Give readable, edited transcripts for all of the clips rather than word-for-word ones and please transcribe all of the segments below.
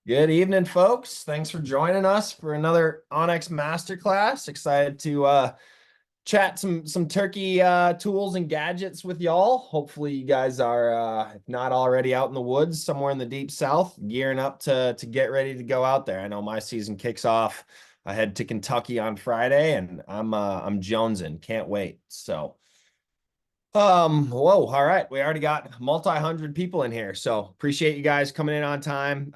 Good evening, folks. Thanks for joining us for another onX Masterclass. Excited to chat some turkey tools and gadgets with y'all. Hopefully, you guys are, if not already, out in the woods somewhere in the deep south, gearing up to get ready to go out there. I know my season kicks off. I head to Kentucky on Friday, and I'm jonesing. Can't wait. Whoa, all right. We already got multi-hundred people in here. So appreciate you guys coming in on time.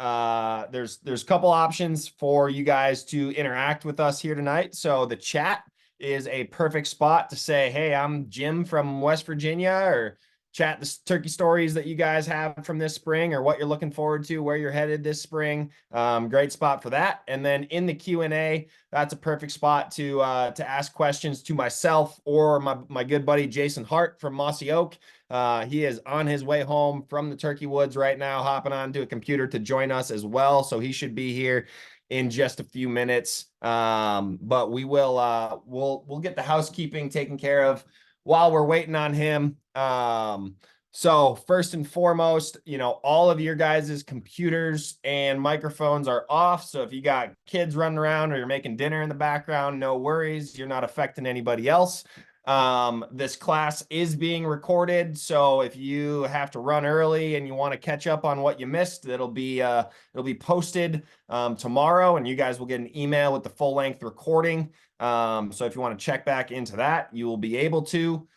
There's a couple options for you guys to interact with us here tonight. So the chat is a perfect spot to say, hey, I'm Jim from West Virginia, or chat the turkey stories that you guys have from this spring or what you're looking forward to, where you're headed this spring. Great spot for that. And then in the Q&A, that's a perfect spot to ask questions to myself or my good buddy Jason Hart from Mossy Oak. He is on his way home from the turkey woods right now, hopping onto a computer to join us as well. So he should be here in just a few minutes. But we'll get the housekeeping taken care of while we're waiting on him. So first and foremost, all of your guys' computers and microphones are off. So if you got kids running around or you're making dinner in the background, no worries. You're not affecting anybody else. This class is being recorded. So if you have to run early and you want to catch up on what you missed, it'll be posted tomorrow, and you guys will get an email with the full length recording. So if you want to check back into that, you will be able to.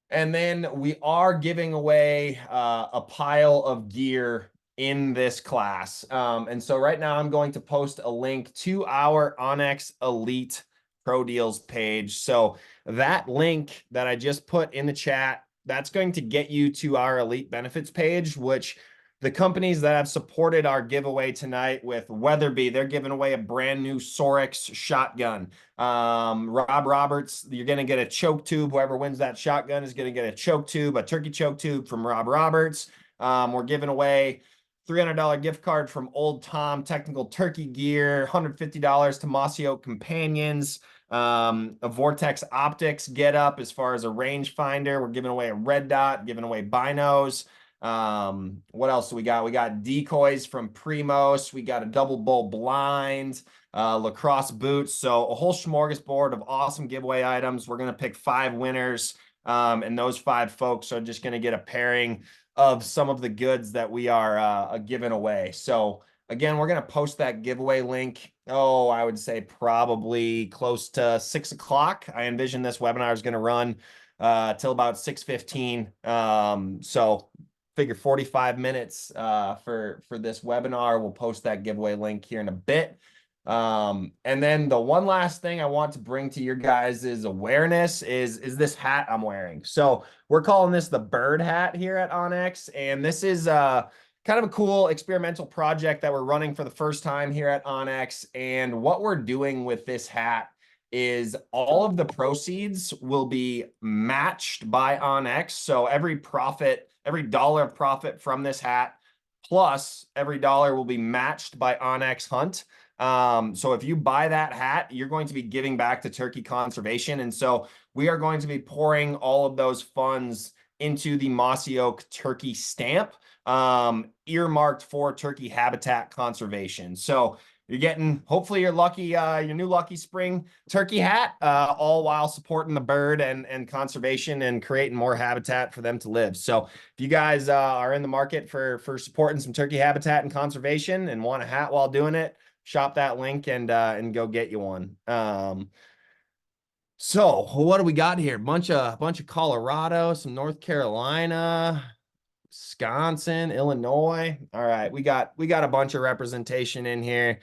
And then we are giving away a pile of gear in this class. And so right now I'm going to post a link to our onX Elite Pro Deals page. So that link that I just put in the chat, that's going to get you to our Elite Benefits page, which the companies that have supported our giveaway tonight with Weatherby, they're giving away a brand new Sorex shotgun. Rob Roberts, you're going to get a choke tube. Whoever wins that shotgun is going to get a choke tube, a turkey choke tube from Rob Roberts. We're giving away $300 gift card from Old Tom Technical Turkey Gear, $150 to Mossy Oak Companions, a Vortex Optics get up as far as a rangefinder. We're giving away a red dot, giving away binos. What else do we got? We got decoys from Primos. We got a double bull blind, lacrosse boots. So a whole smorgasbord of awesome giveaway items. We're going to pick 5 winners. And those 5 folks are just going to get a pairing of some of the goods that we are giving away. So again, we're going to post that giveaway link. Oh, I would say probably close to 6 o'clock. I envision this webinar is going to run till about 6:15. So figure 45 minutes for this webinar. We'll post that giveaway link here in a bit. And then the one last thing I want to bring to your guys' awareness is this hat I'm wearing. So we're calling this the bird hat here at onX, and this is kind of a cool experimental project that we're running for the first time here at onX. And what we're doing with this hat is all of the proceeds will be matched by onX. So every dollar of profit from this hat, plus every dollar will be matched by onX Hunt. So if you buy that hat, you're going to be giving back to turkey conservation. And so we are going to be pouring all of those funds into the Mossy Oak turkey stamp, earmarked for turkey habitat conservation. So you're getting, hopefully your new lucky spring turkey hat, all while supporting the bird and conservation and creating more habitat for them to live. So if you guys are in the market for supporting some turkey habitat and conservation and want a hat while doing it, shop that link and go get you one. So what do we got here? Bunch of Colorado, some North Carolina, Wisconsin, Illinois. All right, we got a bunch of representation in here.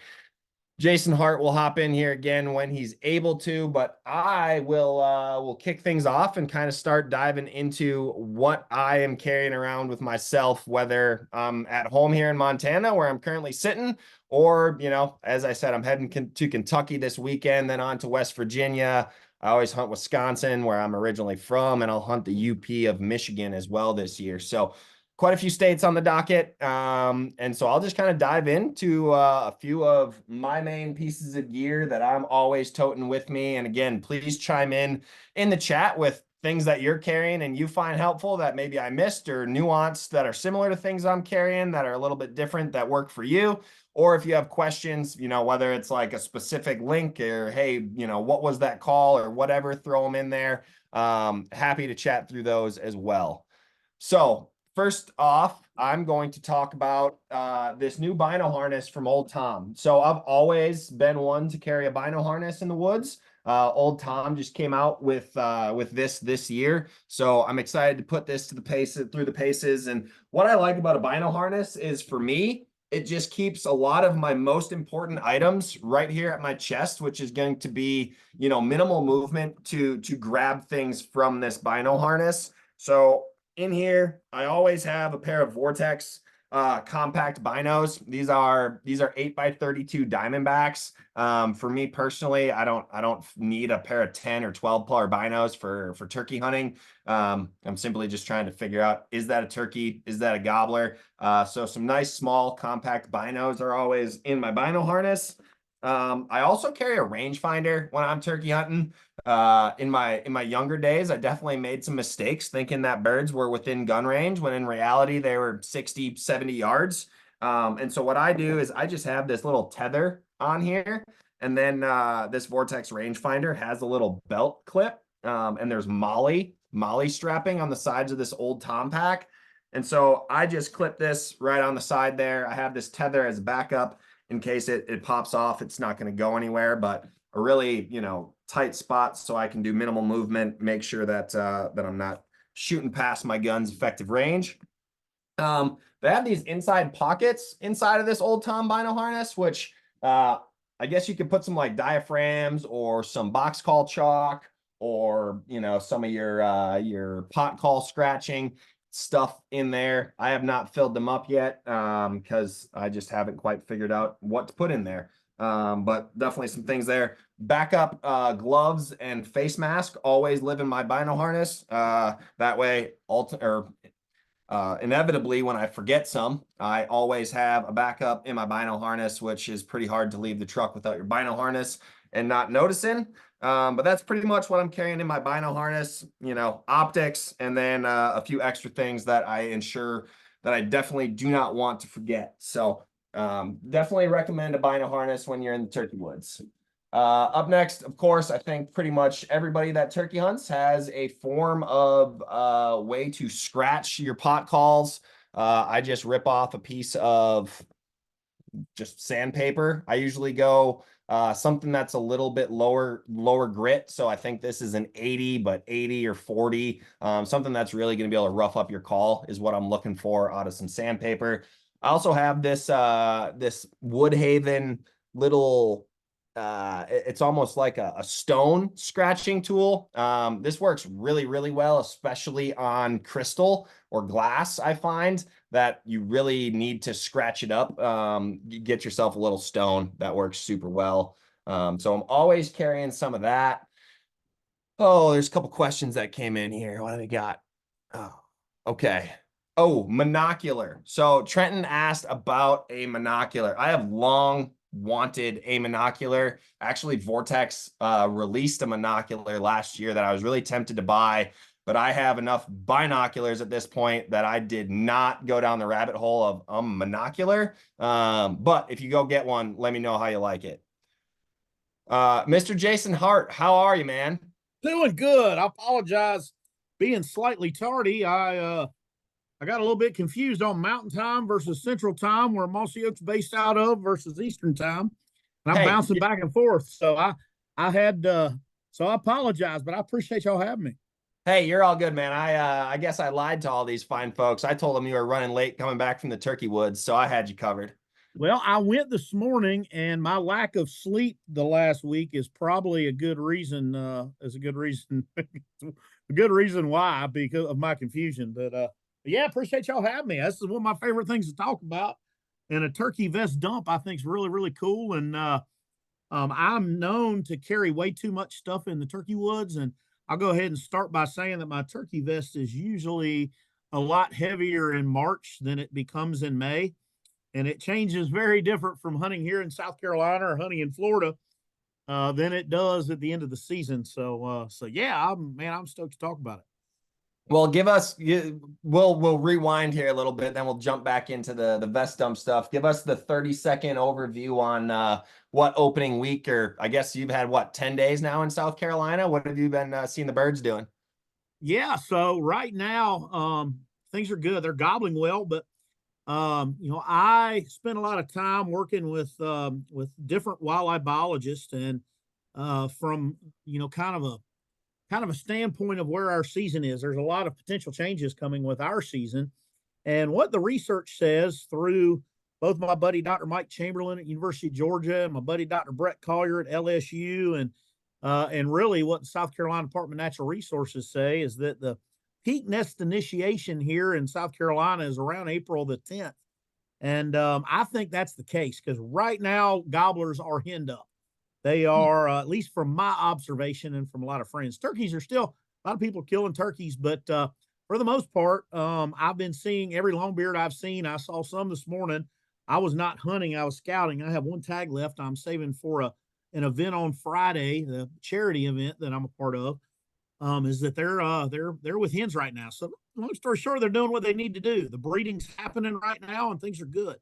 Jason Hart will hop in here again when he's able to, but I will kick things off and kind of start diving into what I am carrying around with myself, whether I'm at home here in Montana where I'm currently sitting, or, as I said, I'm heading to Kentucky this weekend, then on to West Virginia. I always hunt Wisconsin, where I'm originally from, and I'll hunt the UP of Michigan as well this year. So quite a few states on the docket. And so I'll just kind of dive into a few of my main pieces of gear that I'm always toting with me. And again, please chime in the chat with things that you're carrying and you find helpful that maybe I missed, or nuanced that are similar to things I'm carrying that are a little bit different that work for you. Or if you have questions, whether it's like a specific link or, hey, what was that call or whatever, throw them in there. Happy to chat through those as well. So first off, I'm going to talk about this new bino harness from Old Tom. So I've always been one to carry a bino harness in the woods. Old Tom just came out with this year, so I'm excited to put this through the paces. And what I like about a bino harness is, for me, it just keeps a lot of my most important items right here at my chest, which is going to be, minimal movement to grab things from this bino harness. So in here, I always have a pair of Vortex compact binos. These are 8x32 Diamondbacks. For me personally, I don't need a pair of 10 or 12 polar binos for turkey hunting. I'm simply just trying to figure out, is that a turkey? Is that a gobbler? So some nice small compact binos are always in my bino harness. I also carry a rangefinder when I'm turkey hunting. In my younger days, I definitely made some mistakes thinking that birds were within gun range when in reality they were 60, 70 yards. And so what I do is I just have this little tether on here, and then this Vortex rangefinder has a little belt clip, and there's Molly strapping on the sides of this Old Tom pack. And so I just clip this right on the side there. I have this tether as backup in case it pops off. It's not going to go anywhere, but a really, tight spot so I can do minimal movement, make sure that I'm not shooting past my gun's effective range. They have these inside pockets inside of this Old Tom bino harness, which I guess you could put some like diaphragms or some box call chalk, or some of your pot call scratching stuff in there. I have not filled them up yet because I just haven't quite figured out what to put in there. But definitely some things there. Backup gloves and face mask always live in my bino harness. That way, inevitably, when I forget some, I always have a backup in my bino harness, which is pretty hard to leave the truck without your bino harness and not noticing. But that's pretty much what I'm carrying in my bino harness, optics, and then a few extra things that I ensure that I definitely do not want to forget. So definitely recommend a bino harness when you're in the turkey woods. Up next, of course, I think pretty much everybody that turkey hunts has a form of way to scratch your pot calls. I just rip off a piece of just sandpaper. I usually go something that's a little bit lower grit. So I think this is an 80, but 80 or 40. Something that's really going to be able to rough up your call is what I'm looking for out of some sandpaper. I also have this Woodhaven little it's almost like a stone scratching tool. This works really, really well, especially on crystal or glass. I find that you really need to scratch it up. You get yourself a little stone that works super well. So I'm always carrying some of that. Oh, there's a couple questions that came in here. What do we got? Oh, okay. Oh, monocular. So Trenton asked about a monocular. I have long wanted a monocular. Actually, Vortex released a monocular last year that I was really tempted to buy, but I have enough binoculars at this point that I did not go down the rabbit hole of a monocular. But if you go get one, let me know how you like it. Mr. Jason Hart, how are you, man? Doing good. I apologize being slightly tardy. I got a little bit confused on Mountain Time versus Central Time, where Mossy Oak's based out of, versus Eastern Time, and I'm Hey, bouncing back and forth. So I had so I apologize, but I appreciate y'all having me. hey, you're all good, man. I guess I lied to all these fine folks. I told them you were running late coming back from the turkey woods, so I had you covered. Well, I went this morning, and my lack of sleep the last week is probably a good reason. Is a good reason, a good reason why, because of my confusion. But yeah, appreciate y'all having me. This is one of my favorite things to talk about. And a turkey vest dump, I think, is really, really cool. And I'm known to carry way too much stuff in the turkey woods, and I'll go ahead and start by saying that my turkey vest is usually a lot heavier in March than it becomes in May, and it changes very different from hunting here in South Carolina or hunting in Florida. than it does at the end of the season. So yeah, I'm stoked to talk about it. Well, we'll rewind here a little bit, then we'll jump back into the vest dump stuff. Give us the 30-second overview on what opening week, or I guess you've had what, 10 days now in South Carolina? What have you been seeing the birds doing? Yeah, so right now, things are good. They're gobbling well, but I spent a lot of time working with different wildlife biologists, and from kind of a standpoint of where our season is, there's a lot of potential changes coming with our season. And what the research says through both my buddy Dr. Mike Chamberlain at University of Georgia and my buddy Dr. Brett Collier at LSU, and really what the South Carolina Department of Natural Resources say is that the peak nest initiation here in South Carolina is around April the 10th. And I think that's the case because right now gobblers are henned up. They are, at least from my observation and from a lot of friends. Turkeys are still, a lot of people are killing turkeys, but for the most part, I've been seeing every longbeard I've seen. I saw some this morning. I was not hunting, I was scouting. I have one tag left. I'm saving for an event on Friday, the charity event that I'm a part of. Is that they're with hens right now. So long story short, they're doing what they need to do. The breeding's happening right now and things are good.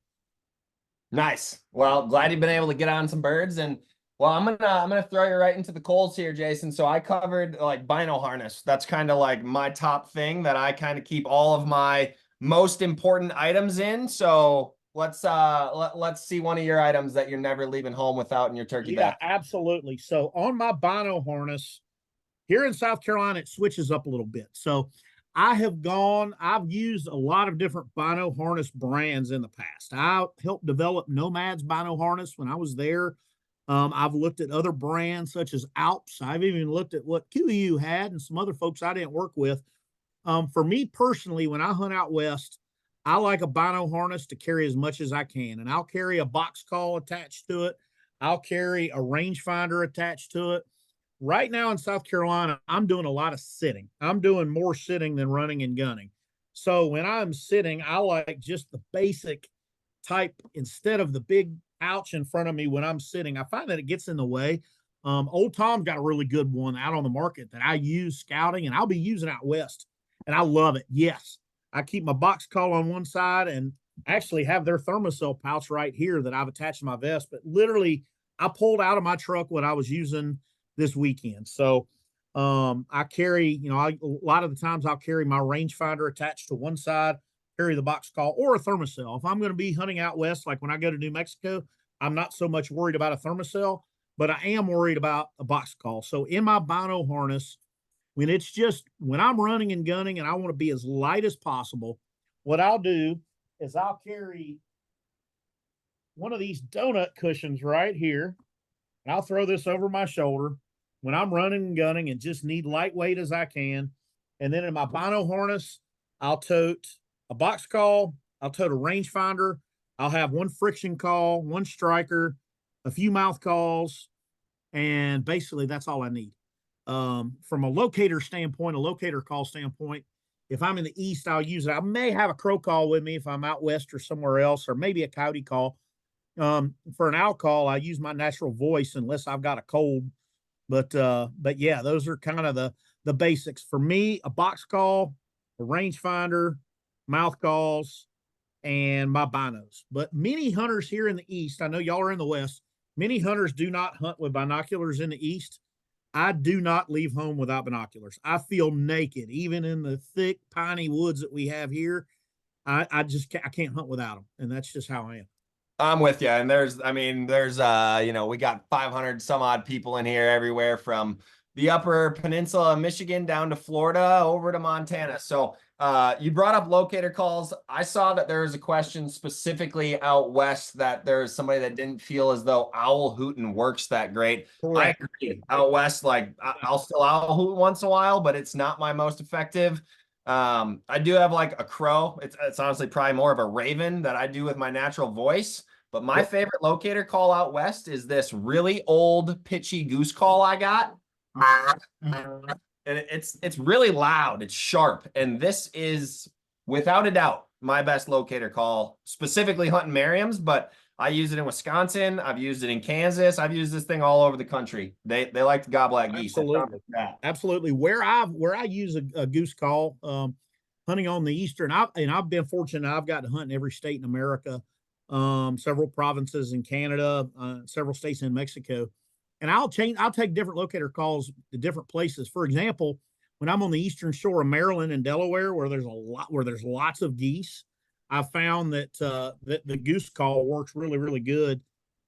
Nice. Well, glad you've been able to get on some birds. And well, I'm gonna throw you right into the coals here, Jason. So I covered like bino harness. That's kind of like my top thing that I kind of keep all of my most important items in. So let's see one of your items that you're never leaving home without in your turkey Yeah, bag. absolutely. So on my bino harness, here in South Carolina, it switches up a little bit. So I've used a lot of different bino harness brands in the past. I helped develop Nomad's bino harness when I was there. I've looked at other brands such as Alps. I've even looked at what QEU had and some other folks I didn't work with. For me personally, when I hunt out west, I like a bino harness to carry as much as I can. And I'll carry a box call attached to it. I'll carry a rangefinder attached to it. Right now in South Carolina, I'm doing a lot of sitting. I'm doing more sitting than running and gunning. So when I'm sitting, I like just the basic type instead of the big ouch in front of me when I'm sitting. I find that it gets in the way. Old Tom's got a really good one out on the market that I use scouting and I'll be using out west. And I love it. Yes. I keep my box call on one side and actually have their thermocell pouch right here that I've attached to my vest. But literally, I pulled out of my truck what I was using this weekend. So I carry, a lot of the times I'll carry my rangefinder attached to one side, carry the box call or a thermocell. If I'm going to be hunting out west, like when I go to New Mexico, I'm not so much worried about a thermocell, but I am worried about a box call. So in my bino harness, when I'm running and gunning and I want to be as light as possible, what I'll do is I'll carry one of these donut cushions right here. And I'll throw this over my shoulder when I'm running and gunning and just need lightweight as I can. And then in my bino harness, I'll tote a box call, I'll tote a rangefinder, I'll have one friction call, one striker, a few mouth calls, and basically that's all I need. From a locator standpoint, a locator call standpoint, if I'm in the east, I'll use it. I may have a crow call with me if I'm out west or somewhere else, or maybe a coyote call. For an owl call, I use my natural voice unless I've got a cold. But yeah, those are kind of the basics for me. A box call, a rangefinder, mouth calls, and my binos. But many hunters here in the east, I know y'all are in the west. Many hunters do not hunt with binoculars in the east. I do not leave home without binoculars. I feel naked, even in the thick piney woods that we have here. I can't hunt without them, and that's just how I am. I'm with you. And we got 500 some odd people in here everywhere from the upper peninsula of Michigan down to Florida over to Montana. So you brought up locator calls. I saw that there was a question specifically out west that there's somebody that didn't feel as though owl hooting works that great. I Correct. agree. Out west, like I'll still owl hoot once in a while, but it's not my most effective. I do have like a crow. It's honestly probably more of a raven that I do with my natural voice. But my Yep. favorite locator call out west is this really old pitchy goose call I got. And it's really loud, it's sharp, and this is without a doubt my best locator call, specifically hunting Merriam's. But I use it in Wisconsin. I've used it in Kansas. I've used this thing all over the country. They like to gobble at geese. I promise Absolutely. you that. Absolutely. Where I use a goose call, hunting on the eastern, I've been fortunate. I've got to hunt in every state in America, several provinces in Canada, several states in Mexico. And I'll take different locator calls to different places. For example, when I'm on the eastern shore of Maryland and Delaware, where there's lots of geese, I found that the goose call works really, really good.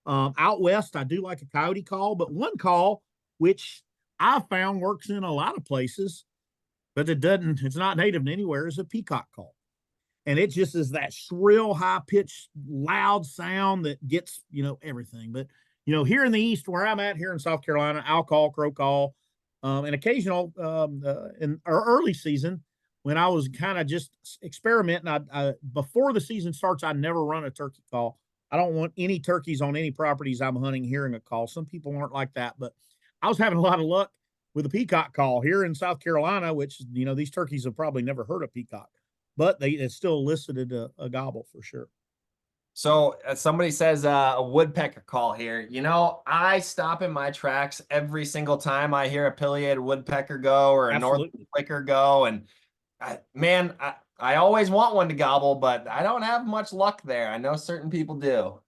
Out west, I do like a coyote call, but one call which I found works in a lot of places, but it's not native anywhere, is a peacock call. And it just is that shrill, high pitched, loud sound that gets, everything. But, here in the East, where I'm at here in South Carolina, owl call, crow call, an occasional, in our early season, when I was kind of just experimenting, before the season starts, I never run a turkey call. I don't want any turkeys on any properties I'm hunting hearing a call. Some people aren't like that, but I was having a lot of luck with a peacock call here in South Carolina, which, these turkeys have probably never heard of peacock, but it still elicited a gobble for sure. So somebody says a woodpecker call here. I stop in my tracks every single time I hear a pileated woodpecker go or a northern Absolutely. flicker go. And I always want one to gobble, but I don't have much luck there. I know certain people do.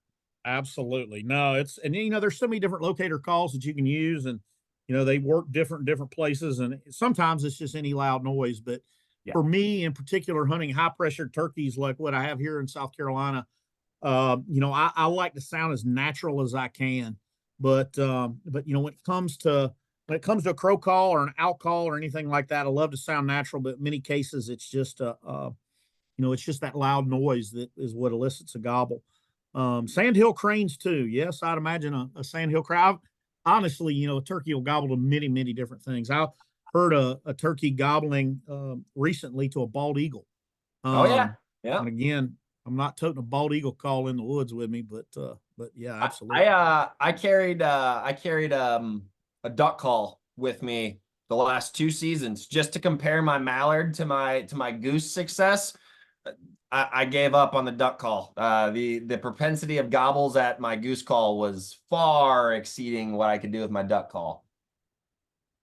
Absolutely. No, there's so many different locator calls that you can use, and they work different places, and sometimes it's just any loud noise. But Yeah. for me in particular, hunting high pressure turkeys like what I have here in South Carolina, I like to sound as natural as I can. But when it comes to a crow call or an owl call or anything like that, I love to sound natural, but in many cases it's just it's just that loud noise that is what elicits a gobble. Sandhill cranes too. Yes, I'd imagine a sandhill crane. Honestly, a turkey will gobble to many, many different things. I heard a turkey gobbling recently to a bald eagle. Oh yeah. And Yeah. again, I'm not toting a bald eagle call in the woods with me, but yeah, I absolutely. I carried a duck call with me the last 2 seasons just to compare my mallard to my goose success. I gave up on the duck call. The propensity of gobbles at my goose call was far exceeding what I could do with my duck call.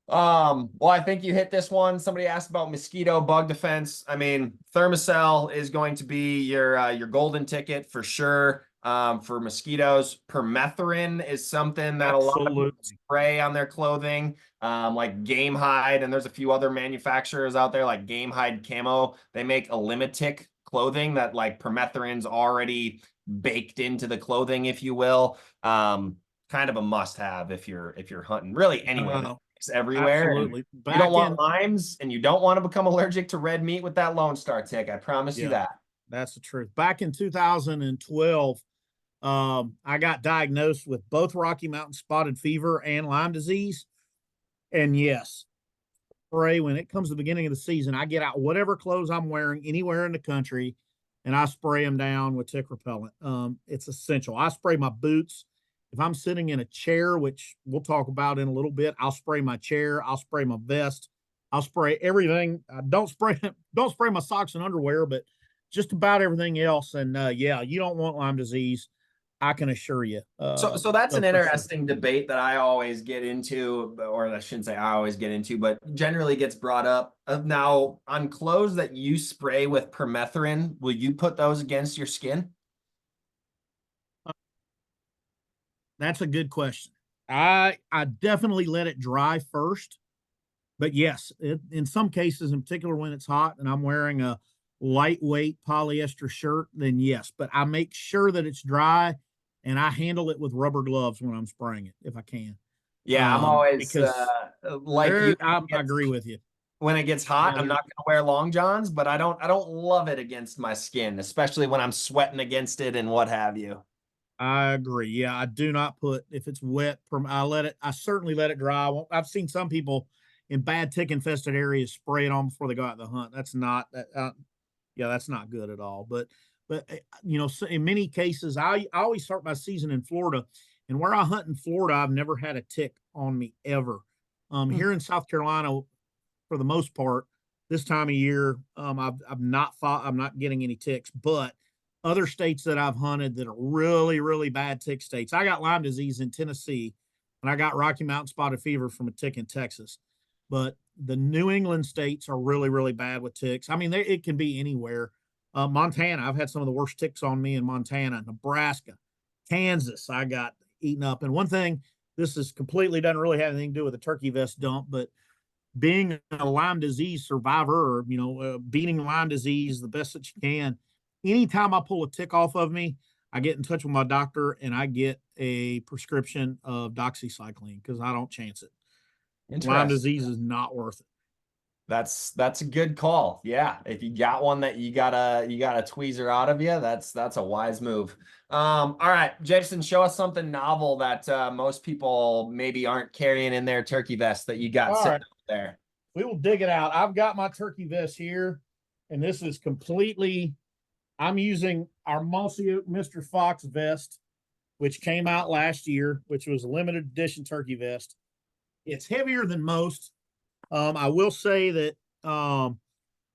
Well, I think you hit this one. Somebody asked about mosquito bug defense. I mean, Thermacell is going to be your golden ticket for sure. For mosquitoes, permethrin is something that a lot of people Absolutely. spray on their clothing, like Game Hide, and there's a few other manufacturers out there like Game Hide Camo. They make a limitic clothing that like permethrin's already baked into the clothing, if you will. Kind of a must-have if you're hunting really anywhere Uh, everywhere. And Absolutely. you don't Back want in, limes and you don't want to become allergic to red meat with that Lone Star tick. I promise you yeah, that. that's the truth. Back in 2012, I got diagnosed with both Rocky Mountain spotted fever and Lyme disease. And yes, spray when it comes to the beginning of the season, I get out whatever clothes I'm wearing anywhere in the country and I spray them down with tick repellent. It's essential. I spray my boots. If I'm sitting in a chair, which we'll talk about in a little bit, I'll spray my chair. I'll spray my vest. I'll spray everything. I don't spray my socks and underwear, but just about everything else. And yeah, you don't want Lyme disease. I can assure you. So that's an For sure. interesting debate that I always get into, or I shouldn't say I always get into, but generally gets brought up. Now, on clothes that you spray with permethrin, will you put those against your skin? That's a good question. I definitely let it dry first, but yes, in some cases, in particular when it's hot and I'm wearing a lightweight polyester shirt, then yes. But I make sure that it's dry, and I handle it with rubber gloves when I'm spraying it if I can, Yeah, I'm always because like you. I agree with you. When it gets hot, Yeah, I'm not going to wear long johns, but I don't love it against my skin, especially when I'm sweating against it and what have you. I agree. Yeah, I do not put if it's wet. I certainly let it dry. I've seen some people in bad tick infested areas spray it on before they go out to hunt. That's not that. Yeah, that's not good at all. But so in many cases, I always start my season in Florida, and where I hunt in Florida, I've never had a tick on me ever. Hmm. Here in South Carolina, for the most part, this time of year, I'm not getting any ticks, but other states that I've hunted that are really, really bad tick states. I got Lyme disease in Tennessee, and I got Rocky Mountain spotted fever from a tick in Texas. But the New England states are really, really bad with ticks. I mean, it can be anywhere. Montana, I've had some of the worst ticks on me in Montana, Nebraska, Kansas. I got eaten up. And one thing, this is completely doesn't really have anything to do with a turkey vest dump, but being a Lyme disease survivor, or, beating Lyme disease the best that you can, anytime I pull a tick off of me, I get in touch with my doctor and I get a prescription of doxycycline because I don't chance it. Lyme Interesting. disease is not worth it. That's a good call. Yeah. If you got one that you gotta tweezer out of you, that's a wise move. All right, Jason, show us something novel that most people maybe aren't carrying in their turkey vest that you got All sitting right, up there. we will dig it out. I've got my turkey vest here, and this is completely, I'm using our Mossy Oak Mr. Fox vest, which came out last year, which was a limited edition turkey vest. It's heavier than most. I will say that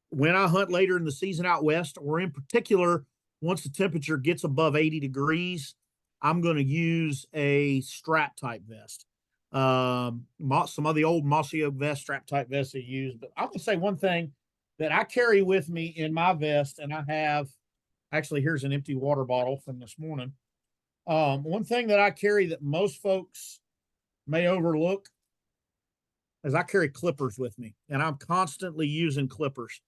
when I hunt later in the season out west, or in particular, once the temperature gets above 80 degrees, I'm going to use a strap type vest. Some of the old Mossy Oak vest, strap type vests they use. But I'm going to say one thing that I carry with me in my vest, and I have actually, here's an empty water bottle from this morning. One thing that I carry that most folks may overlook is I carry clippers with me, and I'm constantly using clippers.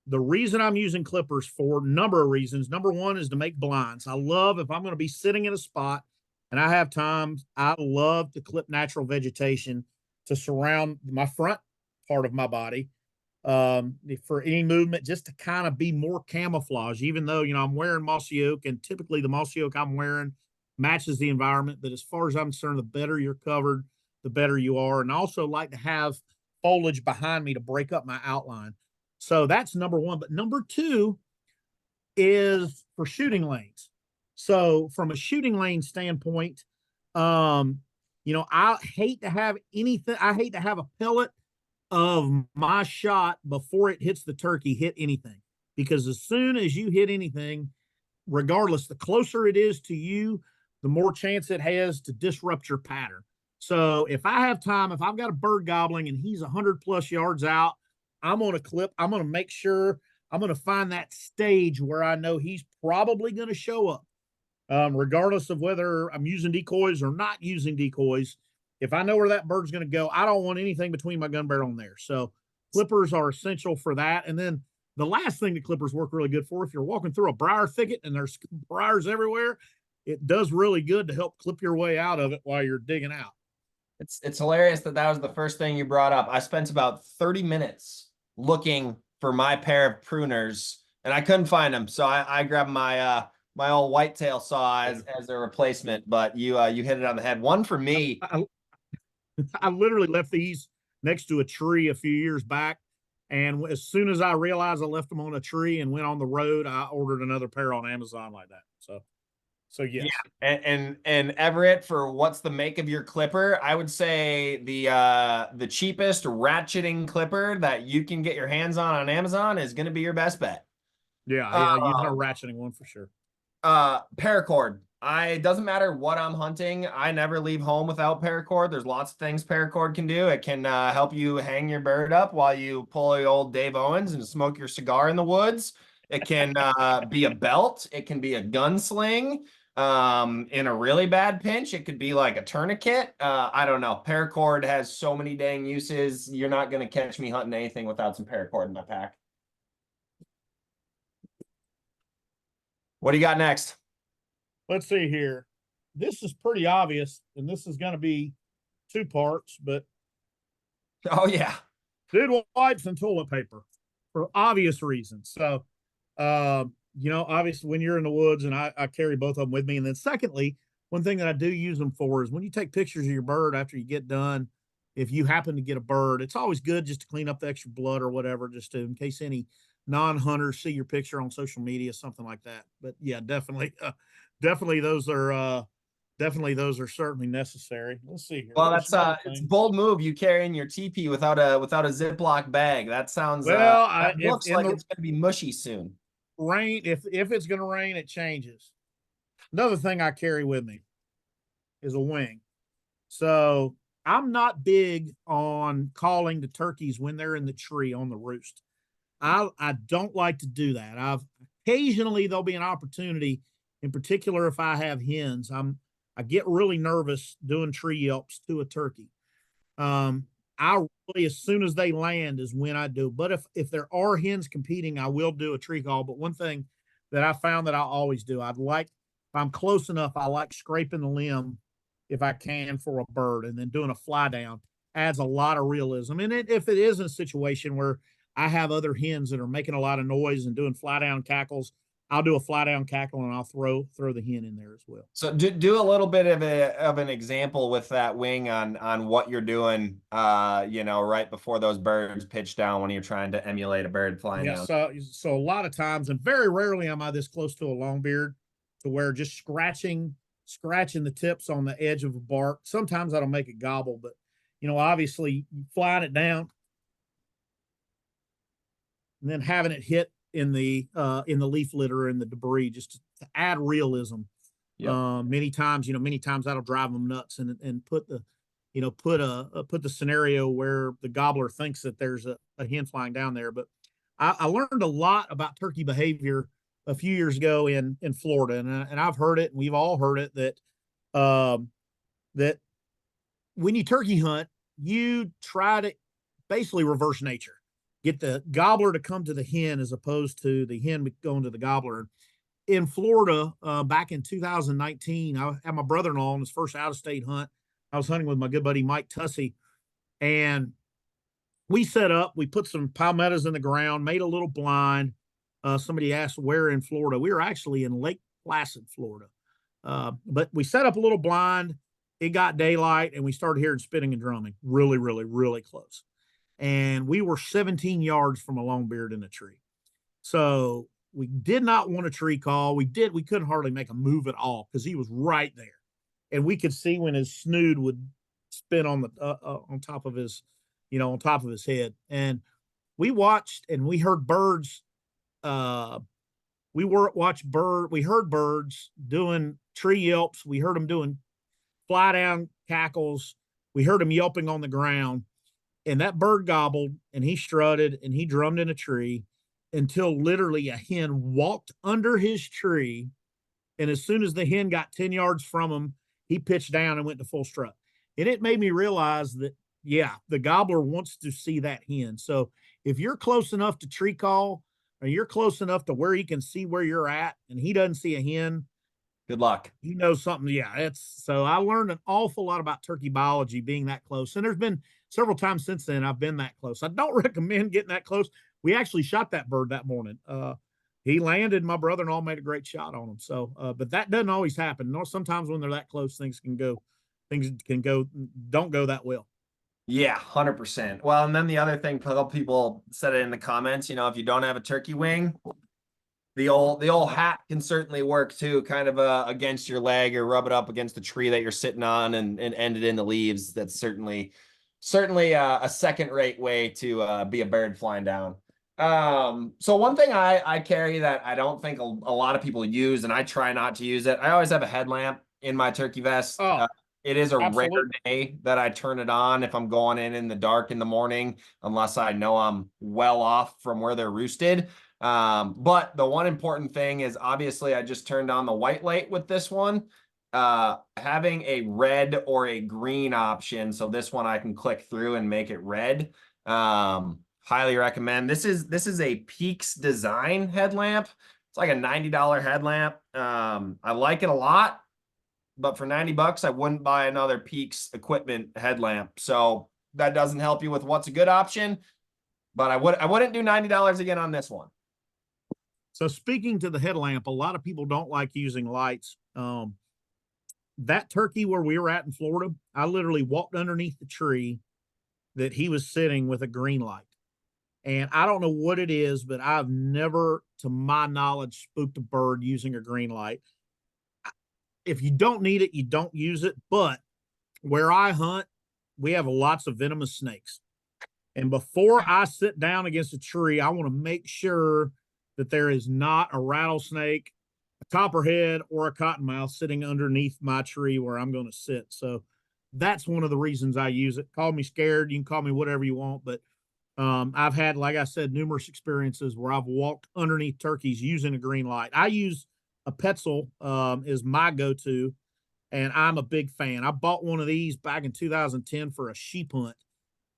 The reason I'm using clippers for a number of reasons. Number one is to make blinds. I love, if I'm going to be sitting in a spot and I have time, I love to clip natural vegetation to surround my front part of my body, for any movement, just to kind of be more camouflage, even though, I'm wearing mossy oak, and typically the mossy oak I'm wearing matches the environment. But as far as I'm concerned, the better you're covered, the better you are. And I also like to have foliage behind me to break up my outline. So that's number one. But number two is for shooting lanes. So from a shooting lane standpoint, I hate to have anything. I hate to have a pellet of my shot before it hits the turkey hit anything, because as soon as you hit anything, regardless, the closer it is to you, the more chance it has to disrupt your pattern. So if I have time, if I've got a bird gobbling and he's 100+ yards out, I'm going to clip. I'm going to make sure I'm going to find that stage where I know he's probably going to show up, regardless of whether I'm using decoys or not using decoys. If I know where that bird's going to go, I don't want anything between my gun barrel and there. So clippers are essential for that. And then the last thing that clippers work really good for, if you're walking through a briar thicket and there's briars everywhere, it does really good to help clip your way out of it while you're digging out. It's hilarious that was the first thing you brought up. I spent about 30 minutes looking for my pair of pruners and I couldn't find them. So I grabbed my old whitetail saw as a replacement, but you hit it on the head. One for me. I literally left these next to a tree a few years back. And as soon as I realized I left them on a tree and went on the road, I ordered another pair on Amazon like that. So yes. Yeah. And Everett, for what's the make of your clipper, I would say the cheapest ratcheting clipper that you can get your hands on Amazon is going to be your best bet. Yeah, you got a ratcheting one for sure. Paracord. It doesn't matter what I'm hunting. I never leave home without paracord. There's lots of things paracord can do. It can help you hang your bird up while you pull the old Dave Owens and smoke your cigar in the woods. It can be a belt. It can be a gunsling. In a really bad pinch, it could be like a tourniquet. I don't know. Paracord has so many dang uses. You're not going to catch me hunting anything without some paracord in my pack. What do you got next? Let's see here. This is pretty obvious, and this is going to be two parts, but oh yeah, dude wipes and toilet paper for obvious reasons. So, obviously when you're in the woods, and I carry both of them with me. And then secondly, one thing that I do use them for is when you take pictures of your bird after you get done, if you happen to get a bird, it's always good just to clean up the extra blood or whatever, just to, in case any non-hunters see your picture on social media, something like that. But yeah, definitely those are certainly necessary. Let's see here. Well, that's it's a bold move. You carrying your teepee without a Ziploc bag. That sounds well, that looks in like the it's going to be mushy soon. rain, if it's going to rain, it changes. Another thing I carry with me is a wing. So I'm not big on calling the turkeys when they're in the tree on the roost. I don't like to do that. I've occasionally there'll be an opportunity, in particular if I have hens. I get really nervous doing tree yelps to a turkey. Um, I really, as soon as they land is when I do. But if there are hens competing, I will do a tree call. But one thing that I found that I always do, I'd like if I'm close enough, I like scraping the limb if I can for a bird, and then doing a fly down adds a lot of realism. And if it is a situation where I have other hens that are making a lot of noise and doing fly down cackles, I'll do a fly down cackle and I'll throw the hen in there as well. So do a little bit of an example with that wing on what you're doing, right before those birds pitch down when you're trying to emulate a bird flying Yeah, down. so a lot of times, and very rarely am I this close to a longbeard to where just scratching the tips on the edge of a bark. Sometimes that'll make it gobble, but obviously flying it down and then having it hit in the leaf litter and the debris just to add realism. Yep. Many times that'll drive them nuts and put the put the scenario where the gobbler thinks that there's a hen flying down there. But I learned a lot about turkey behavior a few years ago in Florida, and I've heard it, and we've all heard it that when you turkey hunt, you try to basically reverse nature, get the gobbler to come to the hen as opposed to the hen going to the gobbler. In Florida, back in 2019, I had my brother-in-law on his first out-of-state hunt. I was hunting with my good buddy Mike Tussey, and we set up. We put some palmettos in the ground, made a little blind. Somebody asked where in Florida. We were actually in Lake Placid, Florida, but we set up a little blind. It got daylight, and we started hearing spitting and drumming, really, really, really close. And we were 17 yards from a longbeard in a tree. So we did not want a tree call. We couldn't hardly make a move at all because he was right there. And we could see when his snood would spin on the on top of his, on top of his head. And we watched and we heard birds. We heard birds doing tree yelps. We heard them doing fly down cackles. We heard them yelping on the ground. And that bird gobbled and he strutted and he drummed in a tree until literally a hen walked under his tree. And as soon as the hen got 10 yards from him, he pitched down and went to full strut. And it made me realize that, yeah, the gobbler wants to see that hen. So if you're close enough to tree call, or you're close enough to where he can see where you're at and he doesn't see a hen, good luck. Something. Yeah, so I learned an awful lot about turkey biology being that close. And there's been several times since then I've been that close. I don't recommend getting that close. We actually shot that bird that morning. He landed. My brother-in-law made a great shot on him. So, but that doesn't always happen. No, sometimes when they're that close, things don't go that well. Yeah, 100%. Well, and then the other thing, a couple people said it in the comments, if you don't have a turkey wing, the old hat can certainly work too, kind of against your leg or rub it up against the tree that you're sitting on and end it in the leaves. That's certainly a second-rate way to be a bird flying down. So one thing I carry that I don't think a lot of people use, and I try not to use it, I always have a headlamp in my turkey vest. Oh, It is a absolutely. rare day that I turn it on if I'm going in the dark in the morning, unless I know I'm well off from where they're roosted. But the one important thing is obviously I just turned on the white light with this one. Having a red or a green option. So this one I can click through and make it red. Highly recommend. This is a Peaks Design headlamp. It's like a $90 headlamp. I like it a lot, but for 90 bucks, I wouldn't buy another Peaks equipment headlamp. So that doesn't help you with what's a good option, but I wouldn't do $90 again on this one. So speaking to the headlamp, a lot of people don't like using lights. That turkey where we were at in Florida, I literally walked underneath the tree that he was sitting with a green light. And I don't know what it is, but I've never, to my knowledge, spooked a bird using a green light. If you don't need it, you don't use it. But where I hunt, we have lots of venomous snakes. And before I sit down against a tree, I want to make sure that there is not a rattlesnake, a copperhead, or a cottonmouth sitting underneath my tree where I'm going to sit. So that's one of the reasons I use it. Call me scared. You can call me whatever you want, but I've had, like I said, numerous experiences where I've walked underneath turkeys using a green light. I use a Petzl is my go-to, and I'm a big fan. I bought one of these back in 2010 for a sheep hunt,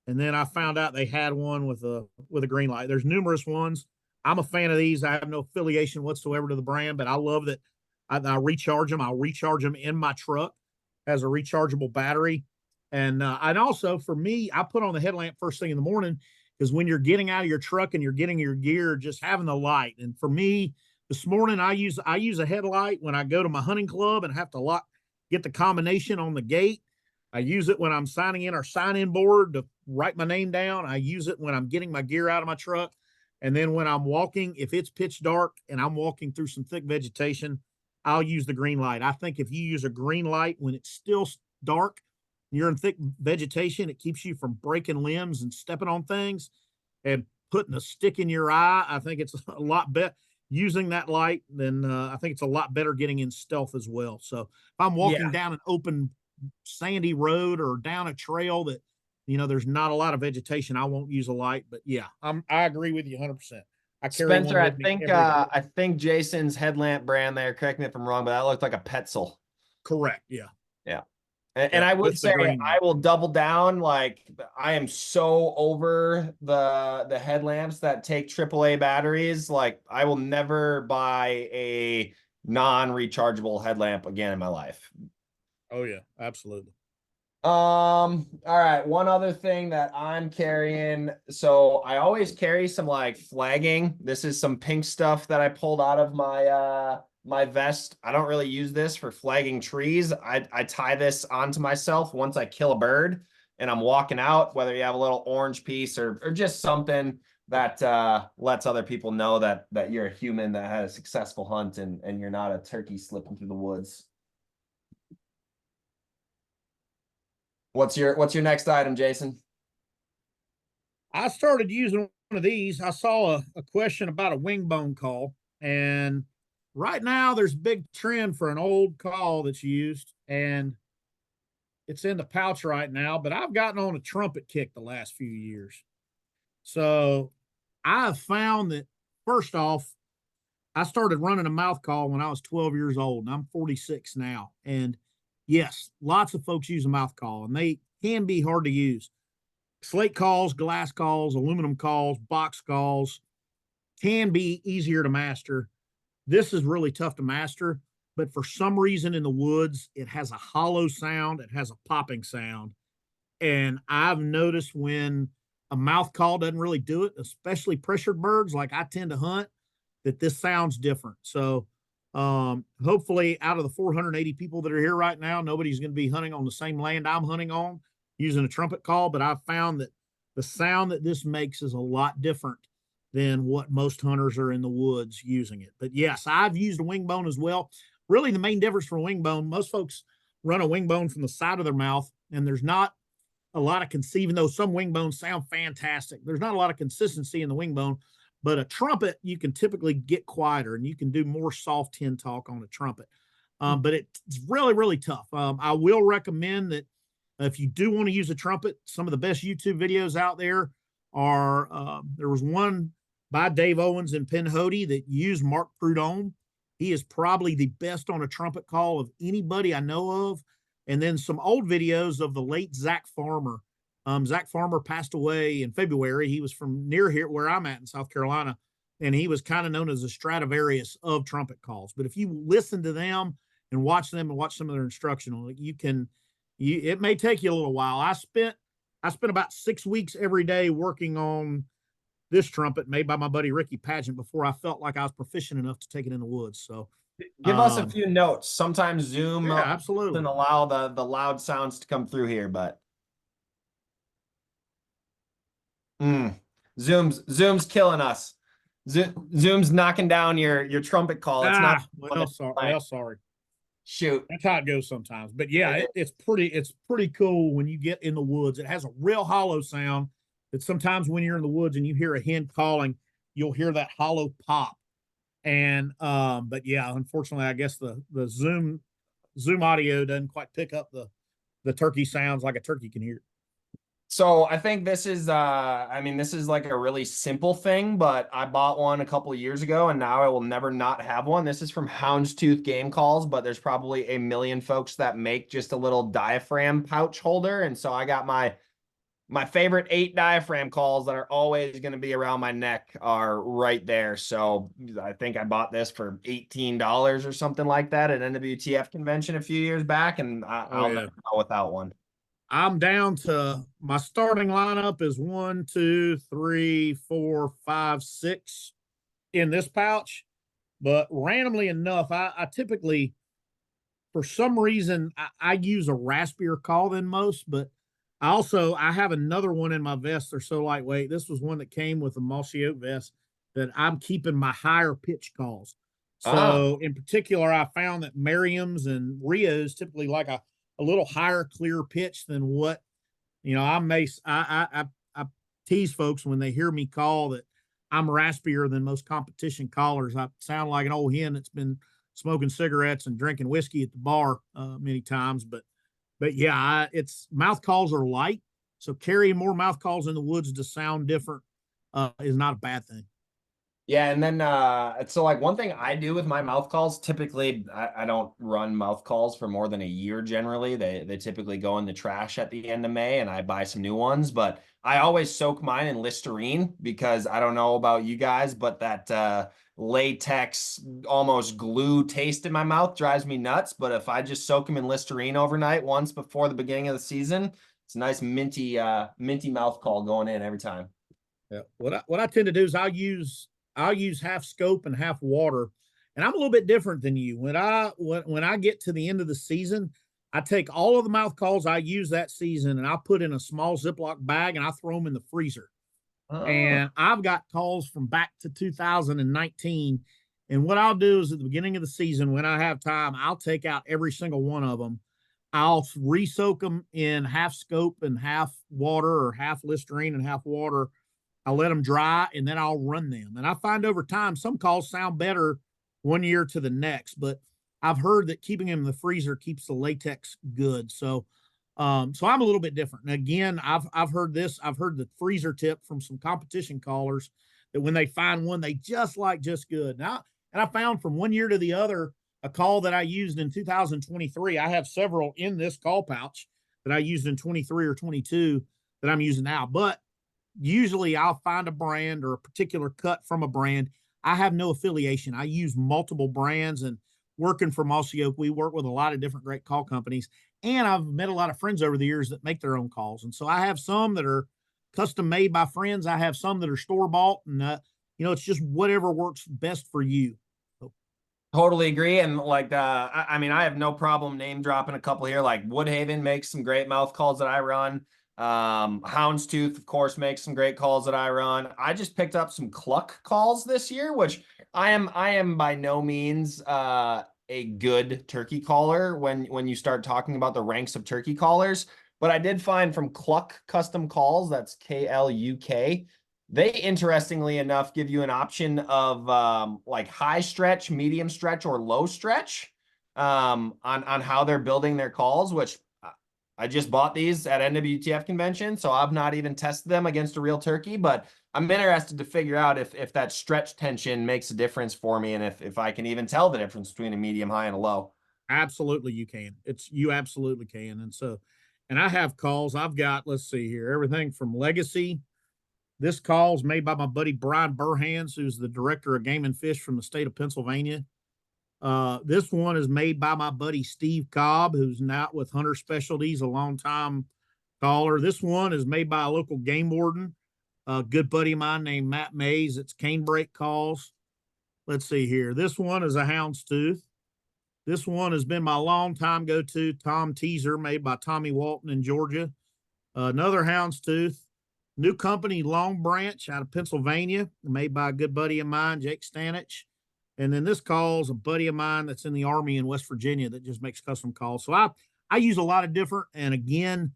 and then I found out they had one with a green light. There's numerous ones. I'm a fan of these. I have no affiliation whatsoever to the brand, but I love that I recharge them. I'll recharge them in my truck as a rechargeable battery. And also for me, I put on the headlamp first thing in the morning because when you're getting out of your truck and you're getting your gear, just having the light. And for me, this morning I use a headlight when I go to my hunting club and have to get the combination on the gate. I use it when I'm signing in our sign-in board to write my name down. I use it when I'm getting my gear out of my truck. And then when I'm walking, if it's pitch dark and I'm walking through some thick vegetation, I'll use the green light. I think if you use a green light when it's still dark, you're in thick vegetation, it keeps you from breaking limbs and stepping on things and putting a stick in your eye. I think it's a lot better using that light than I think it's a lot better getting in stealth as well. So if I'm walking down an open sandy road or down a trail that, there's not a lot of vegetation, I won't use a light. But yeah, I agree with you 100%. I carry Spencer, one with me every day. I think Jason's headlamp brand there, correct me if I'm wrong, but that looked like a Petzl. Correct. Yeah. Yeah. And I would say I will double down. Like, I am so over the headlamps that take AAA batteries. Like, I will never buy a non-rechargeable headlamp again in my life. Oh yeah, absolutely. All right. One other thing that I'm carrying. So I always carry some like flagging. This is some pink stuff that I pulled out of my vest. I don't really use this for flagging trees. I tie this onto myself once I kill a bird and I'm walking out, whether you have a little orange piece or just something that lets other people know that you're a human that had a successful hunt and you're not a turkey slipping through the woods. What's your next item, Jason? I started using one of these. I saw a question about a wing bone call, and right now there's a big trend for an old call that's used, and it's in the pouch right now, but I've gotten on a trumpet kick the last few years. So I've found that, first off, I started running a mouth call when I was 12 years old, and I'm 46 now. And yes, lots of folks use a mouth call, and they can be hard to use. Slate calls, glass calls, aluminum calls, box calls can be easier to master. This is really tough to master, but for some reason in the woods, it has a hollow sound, it has a popping sound. And I've noticed when a mouth call doesn't really do it, especially pressured birds like I tend to hunt, that this sounds different. So hopefully out of the 480 people that are here right now, nobody's going to be hunting on the same land I'm hunting on using a trumpet call, but I've found that the sound that this makes is a lot different than what most hunters are in the woods using it. But yes, I've used a wing bone as well. Really, the main difference for a wing bone, most folks run a wing bone from the side of their mouth, and there's not a lot of even though some wing bones sound fantastic, there's not a lot of consistency in the wing bone. But a trumpet, you can typically get quieter and you can do more soft tin talk on a trumpet. But it's really, really tough. I will recommend that if you do want to use a trumpet, some of the best YouTube videos out there are, there was one by Dave Owens in Penhody that used Mark Prudhomme. He is probably the best on a trumpet call of anybody I know of. And then some old videos of the late Zach Farmer. Zach Farmer passed away in February. He was from near here where I'm at in South Carolina, and he was kind of known as the Stradivarius of trumpet calls. But if you listen to them and watch them and watch some of their instructional, it may take you a little while. I spent about 6 weeks every day working on this trumpet made by my buddy Ricky Pageant before I felt like I was proficient enough to take it in the woods. So give us a few notes. Sometimes Zoom absolutely doesn't allow the loud sounds to come through here, but Zoom's killing us. Zoom's knocking down your trumpet call. It's not sorry. Shoot. That's how it goes sometimes. But yeah, it's pretty cool when you get in the woods. It has a real hollow sound that sometimes when you're in the woods and you hear a hen calling, you'll hear that hollow pop. And but yeah, unfortunately, I guess the Zoom audio doesn't quite pick up the turkey sounds like a turkey can hear. So I think this is I mean, this is like a really simple thing, but I bought one a couple of years ago and now I will never not have one. This is from Houndstooth Game Calls, but there's probably a million folks that make just a little diaphragm pouch holder. And so I got my favorite 8 diaphragm calls that are always going to be around my neck are right there. So I think I bought this for $18 or something like that at NWTF convention a few years back, and Oh I'll yeah. never go without one. I'm down to my starting lineup is 1, 2, 3, 4, 5, 6 in this pouch. But randomly enough, I typically, for some reason, I use a raspier call than most, but I have another one in my vest. They're so lightweight. This was one that came with a mossy oak vest that I'm keeping my higher pitch calls. Ah, So in particular, I found that Merriam's and Rio's typically like a little higher clear pitch than what I tease folks when they hear me call that I'm raspier than most competition callers. I sound like an old hen that's been smoking cigarettes and drinking whiskey at the bar many times. But yeah, it's mouth calls are light, so carrying more mouth calls in the woods to sound different is not a bad thing. yeah, and then so like one thing I do with my mouth calls, typically I don't run mouth calls for more than a year generally. They typically go in the trash at the end of May and I buy some new ones, but I always soak mine in Listerine because I don't know about you guys, but that latex almost glue taste in my mouth drives me nuts. But if I just soak them in Listerine overnight once before the beginning of the season, it's a nice minty mouth call going in every time. Yeah. What I tend to do is I'll use half scope and half water. And I'm a little bit different than you. When I get to the end of the season, I take all of the mouth calls I use that season and I put in a small Ziploc bag and I throw them in the freezer. Oh. And I've got calls from back to 2019. And what I'll do is at the beginning of the season, when I have time, I'll take out every single one of them. I'll re-soak them in half scope and half water, or half Listerine and half water. I'll let them dry and then I'll run them. And I find over time some calls sound better one year to the next, but I've heard that keeping them in the freezer keeps the latex good. So I'm a little bit different. And again, I've heard this. I've heard the freezer tip from some competition callers that when they find one they just like just good. Now, and I found from one year to the other a call that I used in 2023. I have several in this call pouch that I used in 23 or 22 that I'm using now. But usually I'll find a brand or a particular cut from a brand. I have no affiliation. I use multiple brands, and working for Mossy Oak, we work with a lot of different great call companies. And I've met a lot of friends over the years that make their own calls. And so I have some that are custom made by friends. I have some that are store bought, and it's just whatever works best for you. So, Totally agree. And like, I mean, I have no problem name dropping a couple here. Like Woodhaven makes some great mouth calls that I run. Houndstooth, of course, makes some great calls that I run. I just picked up some cluck calls this year, which I am by no means a good turkey caller when you start talking about the ranks of turkey callers. But I did find from Cluck Custom Calls, that's KLUK. They interestingly enough give you an option of like high stretch, medium stretch, or low stretch on how they're building their calls, which I just bought these at NWTF convention, so I've not even tested them against a real turkey, but I'm interested to figure out if that stretch tension makes a difference for me and if I can even tell the difference between a medium high and a low. absolutely, you can. You absolutely can. And I have calls. I've got, let's see here, everything from Legacy. This call is made by my buddy Brian Burhans, who's the director of Game and Fish from the state of Pennsylvania. This one is made by my buddy Steve Cobb, who's now with Hunter Specialties, a longtime caller. This one is made by a local game warden, a good buddy of mine named Matt Mays. It's canebrake calls. Let's see here. This one is a houndstooth. This one has been my longtime go-to Tom Teaser, made by Tommy Walton in Georgia. Another houndstooth. New company, Long Branch, out of Pennsylvania, made by a good buddy of mine, Jake Stanich. And then this call is a buddy of mine that's in the Army in West Virginia that just makes custom calls. So I use a lot of different. And again,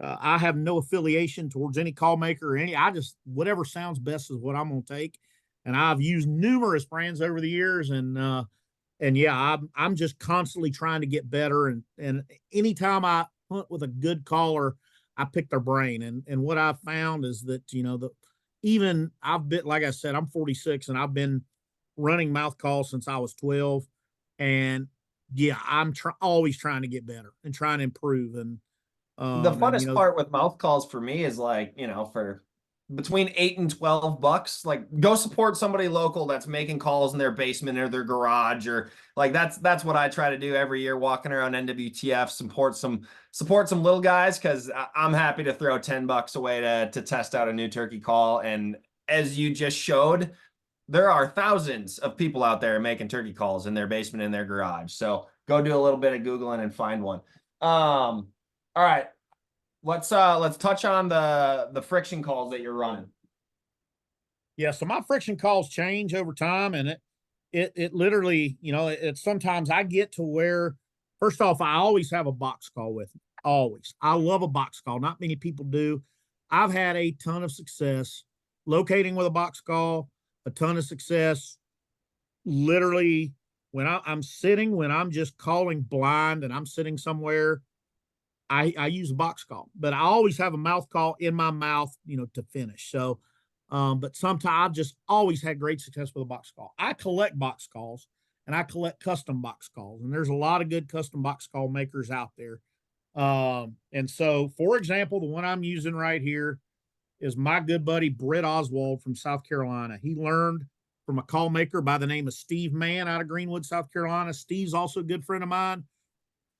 I have no affiliation towards any call maker or any. I just whatever sounds best is what I'm going to take. and I've used numerous brands over the years, and yeah, I'm just constantly trying to get better. And anytime I hunt with a good caller, I pick their brain. And what I've found is that, even I've been, like I said, I'm 46 and I've been running mouth calls since I was 12. And yeah, always trying to get better and trying to improve. The And funnest part with mouth calls for me is like, for between $8 and $12, like go support somebody local that's making calls in their basement or their garage, or like that's what I try to do every year, walking around NWTF, support some little guys, because I'm happy to throw $10 away to test out a new turkey call. And as you just showed, there are thousands of people out there making turkey calls in their basement, in their garage. So go do a little bit of Googling and find one. All right. Let's touch on the friction calls that you're running. yeah, so my friction calls change over time, and it literally, it sometimes I get to where, first off, I always have a box call with me. Always. I love a box call. Not many people do. I've had a ton of success locating with a box call, a ton of success literally when when I'm just calling blind and I'm sitting somewhere, I use a box call, but I always have a mouth call in my mouth, to finish. So, but sometimes I've just always had great success with a box call. I collect box calls and I collect custom box calls, and there's a lot of good custom box call makers out there. And so, for example, the one I'm using right here is my good buddy Britt Oswald from South Carolina. He learned from a call maker by the name of Steve Mann out of Greenwood, South Carolina. Steve's also a good friend of mine.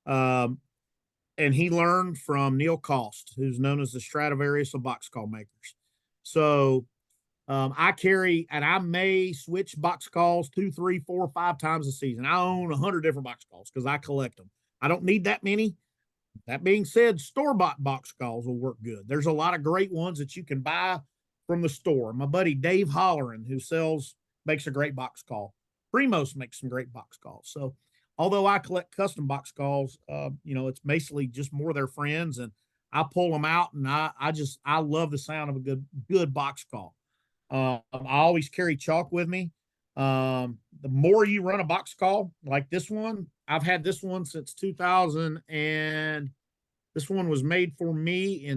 Um, and he learned from Neil Cost, who's known as the Stradivarius of box call makers. So I carry, and I may switch box calls 2, 3, 4, 5 times a season. I own 100 different box calls because I collect them. I don't need that many. That being said, store-bought box calls will work good. There's a lot of great ones that you can buy from the store. My buddy Dave Holleran, who makes a great box call. Primos makes some great box calls. So although I collect custom box calls, it's basically just more their friends, and I pull them out, and I love the sound of a good box call. I always carry chalk with me. The more you run a box call like this one, I've had this one since 2000, and this one was made for me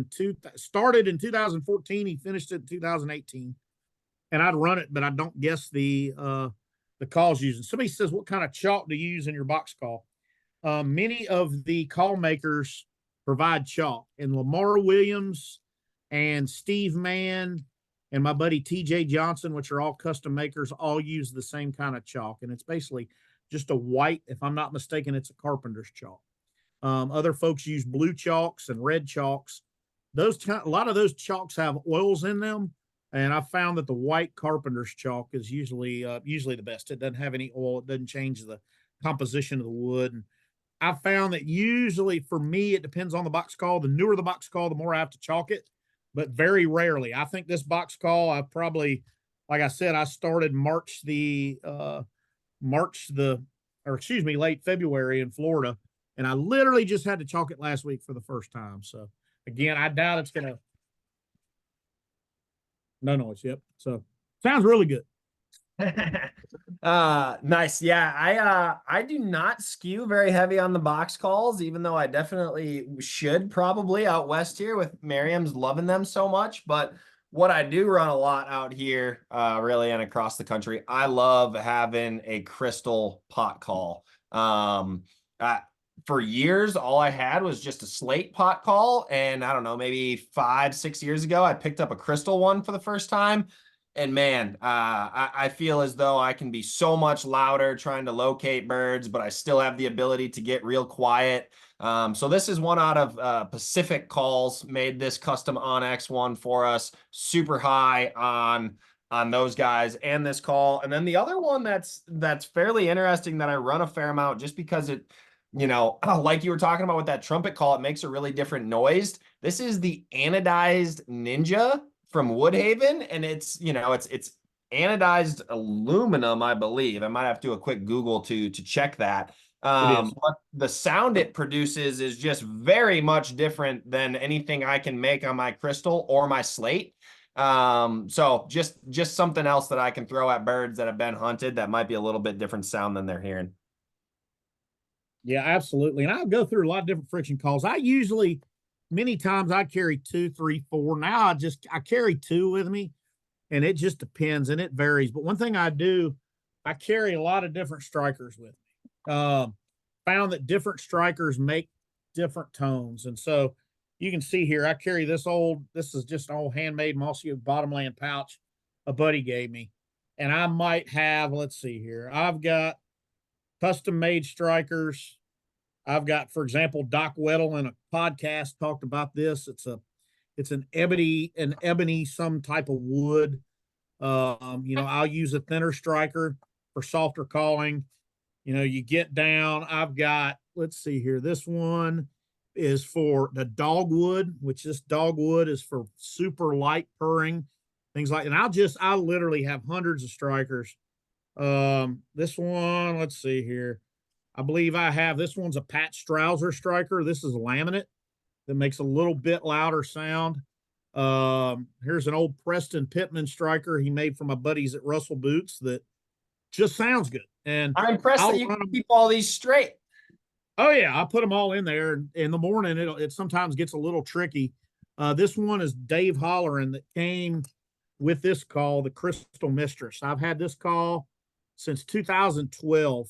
started in 2014. He finished it in 2018, and I'd run it, but I don't guess the calls using. Somebody says, what kind of chalk do you use in your box call? Many of the call makers provide chalk, and Lamar Williams and Steve Mann and my buddy TJ Johnson, which are all custom makers, all use the same kind of chalk. And it's basically just a white, if I'm not mistaken, it's a carpenter's chalk. Other folks use blue chalks and red chalks. A lot of those chalks have oils in them, and I found that the white carpenter's chalk is usually the best. It doesn't have any oil. It doesn't change the composition of the wood. And I found that usually for me, it depends on the box call. The newer the box call, the more I have to chalk it, but very rarely. I think this box call, like I said, I started late February in Florida, and I literally just had to chalk it last week for the first time. So again, I doubt it's gonna. No noise. Yep. So sounds really good. Nice. Yeah, I do not skew very heavy on the box calls, even though I definitely should, probably out west here with Merriam's loving them so much. But what I do run a lot out here, really, and across the country, I love having a crystal pot call. For years, all I had was just a slate pot call, and I don't know, maybe 5, 6 years ago, I picked up a crystal one for the first time. And man, I feel as though I can be so much louder trying to locate birds, but I still have the ability to get real quiet. So this is one out of Pacific Calls, made this custom onX one for us, super high on those guys and this call. And then the other one that's fairly interesting that I run a fair amount just because it, like you were talking about with that trumpet call, it makes a really different noise. This is the anodized Ninja from Woodhaven, and it's anodized aluminum, I believe. I might have to do a quick Google to check that. It is. But the sound it produces is just very much different than anything I can make on my crystal or my slate. So just something else that I can throw at birds that have been hunted that might be a little bit different sound than they're hearing. Yeah, absolutely. And I'll go through a lot of different friction calls. Many times I carry two, three, four. Now I carry two with me, and it just depends and it varies. But one thing I do, I carry a lot of different strikers with me. Found that different strikers make different tones. And so you can see here, I carry this is just an old handmade mossy bottomland pouch a buddy gave me. And I might have, let's see here, I've got custom made strikers. I've got, for example, Doc Weddle in a podcast talked about this. It's an ebony, some type of wood. I'll use a thinner striker for softer calling. You get down. I've got, let's see here. This one is for the dogwood, which this dogwood is for super light purring, things like. And I literally have hundreds of strikers. This one, let's see here. I believe this one's a Pat Strauser striker. This is a laminate that makes a little bit louder sound. Here's an old Preston Pittman striker he made for my buddies at Russell Boots that just sounds good. And I'm impressed that you can keep all these straight. Oh yeah, I put them all in there. In the morning, it sometimes gets a little tricky. This one is Dave Holleran that came with this call, the Crystal Mistress. I've had this call since 2012.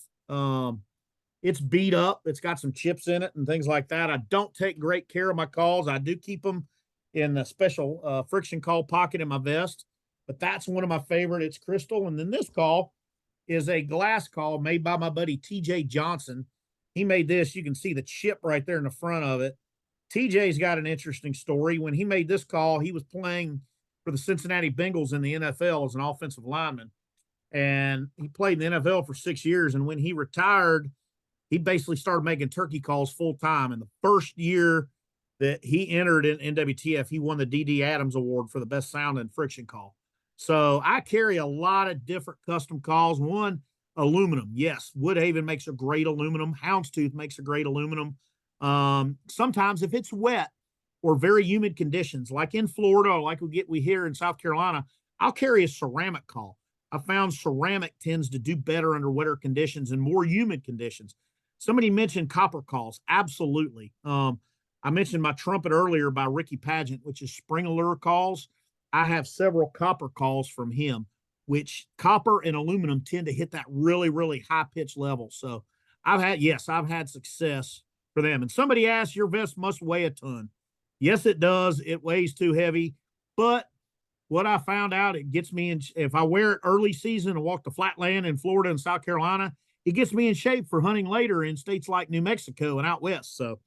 It's beat up. It's got some chips in it and things like that. I don't take great care of my calls. I do keep them in a special friction call pocket in my vest, but that's one of my favorite. It's Crystal. And then this call is a glass call made by my buddy TJ Johnson. He made this. You can see the chip right there in the front of it. TJ's got an interesting story. When he made this call, he was playing for the Cincinnati Bengals in the NFL as an offensive lineman. And he played in the NFL for 6 years. And when he retired, he basically started making turkey calls full time. And the first year that he entered in NWTF, he won the D.D. Adams Award for the best sound and friction call. So I carry a lot of different custom calls. One, aluminum. Yes, Woodhaven makes a great aluminum. Houndstooth makes a great aluminum. Sometimes if it's wet or very humid conditions, like in Florida, or like we here in South Carolina, I'll carry a ceramic call. I found ceramic tends to do better under wetter conditions and more humid conditions. Somebody mentioned copper calls. Absolutely. I mentioned my trumpet earlier by Ricky Pageant, which is Spring Allure calls. I have several copper calls from him, which copper and aluminum tend to hit that really, really high pitch level. So I've had success for them. And somebody asked, your vest must weigh a ton. Yes, it does. It weighs too heavy. But what I found out, it gets me in, if I wear it early season and walk the flatland in Florida and South Carolina, it gets me in shape for hunting later in states like New Mexico and out west. So,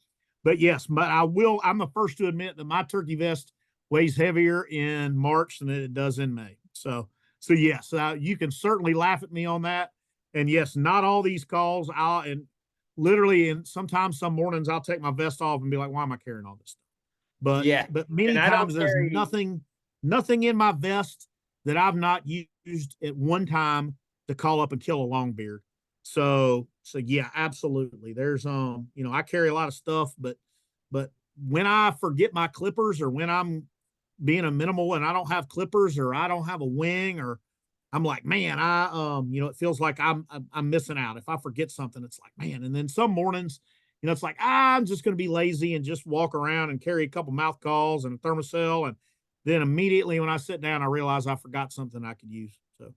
but yes, I'm the first to admit that my turkey vest weighs heavier in March than it does in May. So yes, you can certainly laugh at me on that. And yes, not all these calls. And sometimes some mornings I'll take my vest off and be like, why am I carrying all this stuff? But many times there's nothing in my vest that I've not used at one time to call up and kill a longbeard. So yeah, absolutely. There's I carry a lot of stuff, but when I forget my clippers or when I'm being a minimal and I don't have clippers or I don't have a wing or I'm like, man, it feels like I'm missing out. If I forget something, it's like, man. And then some mornings, it's like, I'm just going to be lazy and just walk around and carry a couple mouth calls and a thermocell. And then immediately when I sit down, I realize I forgot something I could use. So.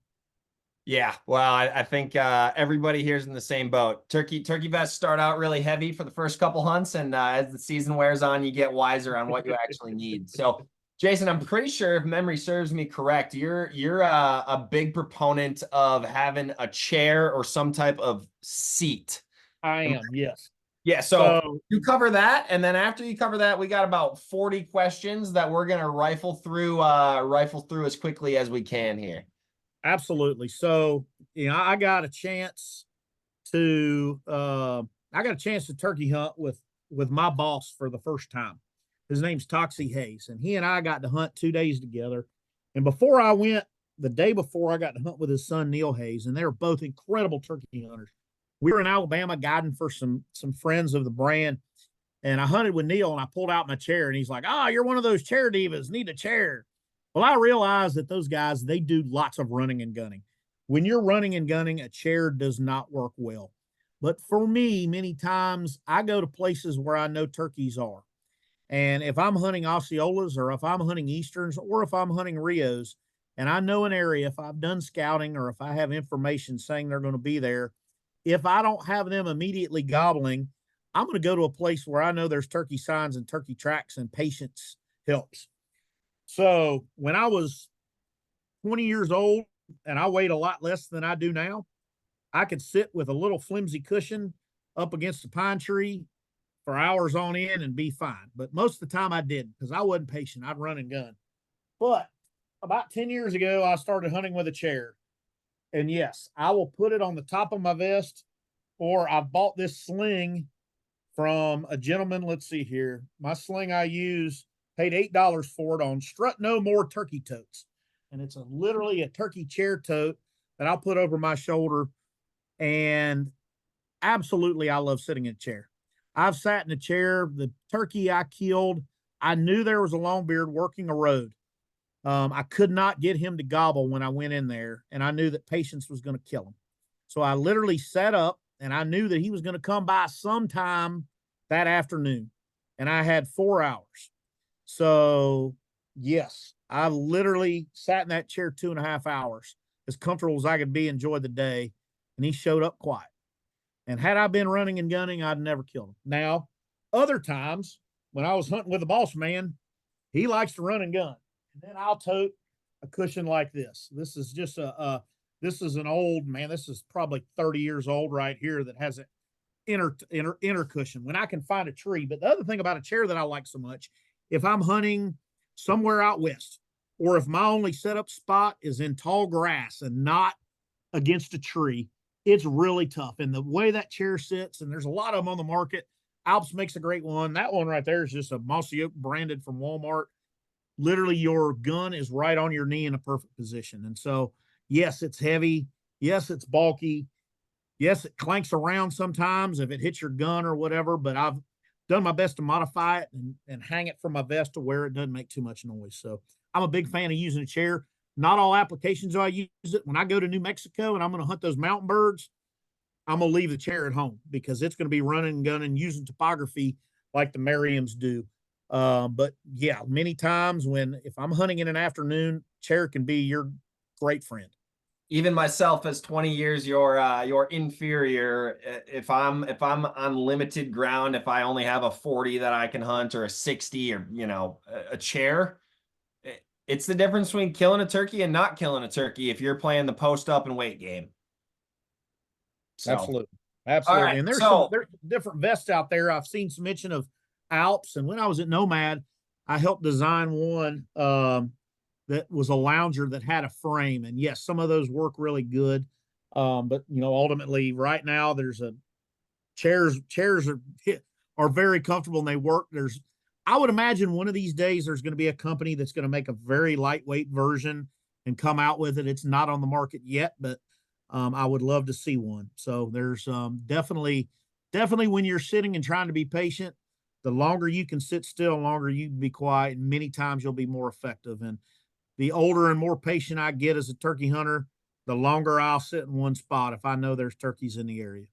Yeah, well, I think everybody here's in the same boat. Turkey vests start out really heavy for the first couple hunts, and as the season wears on, you get wiser on what you actually need. So, Jason, I'm pretty sure if memory serves me correct, you're a big proponent of having a chair or some type of seat. I am, yes. Yeah, so you cover that, and then after you cover that, we got about 40 questions that we're gonna rifle through as quickly as we can here. Absolutely. So, I got a chance to turkey hunt with my boss for the first time. His name's Toxie Hayes, and he and I got to hunt 2 days together. And before I went, the day before, I got to hunt with his son Neil Hayes, and they were both incredible turkey hunters. We were in Alabama guiding for some friends of the brand, and I hunted with Neil, and I pulled out my chair, and he's like, "Oh, you're one of those chair divas. Need a chair." Well, I realize that those guys, they do lots of running and gunning. When you're running and gunning, a chair does not work well. But for me, many times I go to places where I know turkeys are. And if I'm hunting Osceolas or if I'm hunting Easterns or if I'm hunting Rios and I know an area, if I've done scouting or if I have information saying they're going to be there, if I don't have them immediately gobbling, I'm going to go to a place where I know there's turkey signs and turkey tracks, and patience helps. So when I was 20 years old and I weighed a lot less than I do now, I could sit with a little flimsy cushion up against a pine tree for hours on end and be fine. But most of the time I didn't because I wasn't patient. I'd run and gun. But about 10 years ago, I started hunting with a chair. And yes, I will put it on the top of my vest, or I bought this sling from a gentleman. Let's see here. My sling I use, paid $8 for it on Strut No More turkey totes. And it's literally a turkey chair tote that I'll put over my shoulder. And absolutely, I love sitting in a chair. I've sat in a chair. The turkey I killed, I knew there was a longbeard working a road. I could not get him to gobble when I went in there, and I knew that patience was going to kill him. So I literally set up, and I knew that he was going to come by sometime that afternoon, and I had 4 hours. So yes, I literally sat in that chair 2.5 hours, as comfortable as I could be, enjoy the day, and he showed up quiet. And had I been running and gunning, I'd never killed him. Now, other times when I was hunting with the boss man, he likes to run and gun. And then I'll tote a cushion like this. This is just this is an old man. This is probably 30 years old right here that has an inner cushion when I can find a tree. But the other thing about a chair that I like so much, if I'm hunting somewhere out west, or if my only setup spot is in tall grass and not against a tree, it's really tough. And the way that chair sits, and there's a lot of them on the market. Alps makes a great one. That one right there is just a mossy oak branded from Walmart. Literally, your gun is right on your knee in a perfect position. And so, yes, it's heavy. Yes, it's bulky. Yes, it clanks around sometimes if it hits your gun or whatever, but I've done my best to modify it and hang it from my vest to where it doesn't make too much noise. So I'm a big fan of using a chair. Not all applications do I use it. When I go to New Mexico and I'm going to hunt those mountain birds, I'm going to leave the chair at home because it's going to be running and gunning using topography like the Merriams do. But yeah, many times if I'm hunting in an afternoon, chair can be your great friend. Even myself as 20 years your inferior, if I'm on limited ground, if I only have a 40 that I can hunt or a 60 or a chair, it's the difference between killing a turkey and not killing a turkey if you're playing the post up and wait game. So, Absolutely. all Absolutely. right. And So there's different vests out there. I've seen some mention of Alps. And when I was at Nomad, I helped design one that was a lounger that had a frame. And yes, some of those work really good. But ultimately right now there's a chairs are very comfortable and they work. I would imagine one of these days there's going to be a company that's going to make a very lightweight version and come out with it. It's not on the market yet, but I would love to see one. So there's definitely when you're sitting and trying to be patient, the longer you can sit still, the longer you can be quiet, and many times you'll be more effective. And the older and more patient I get as a turkey hunter, the longer I'll sit in one spot if I know there's turkeys in the area.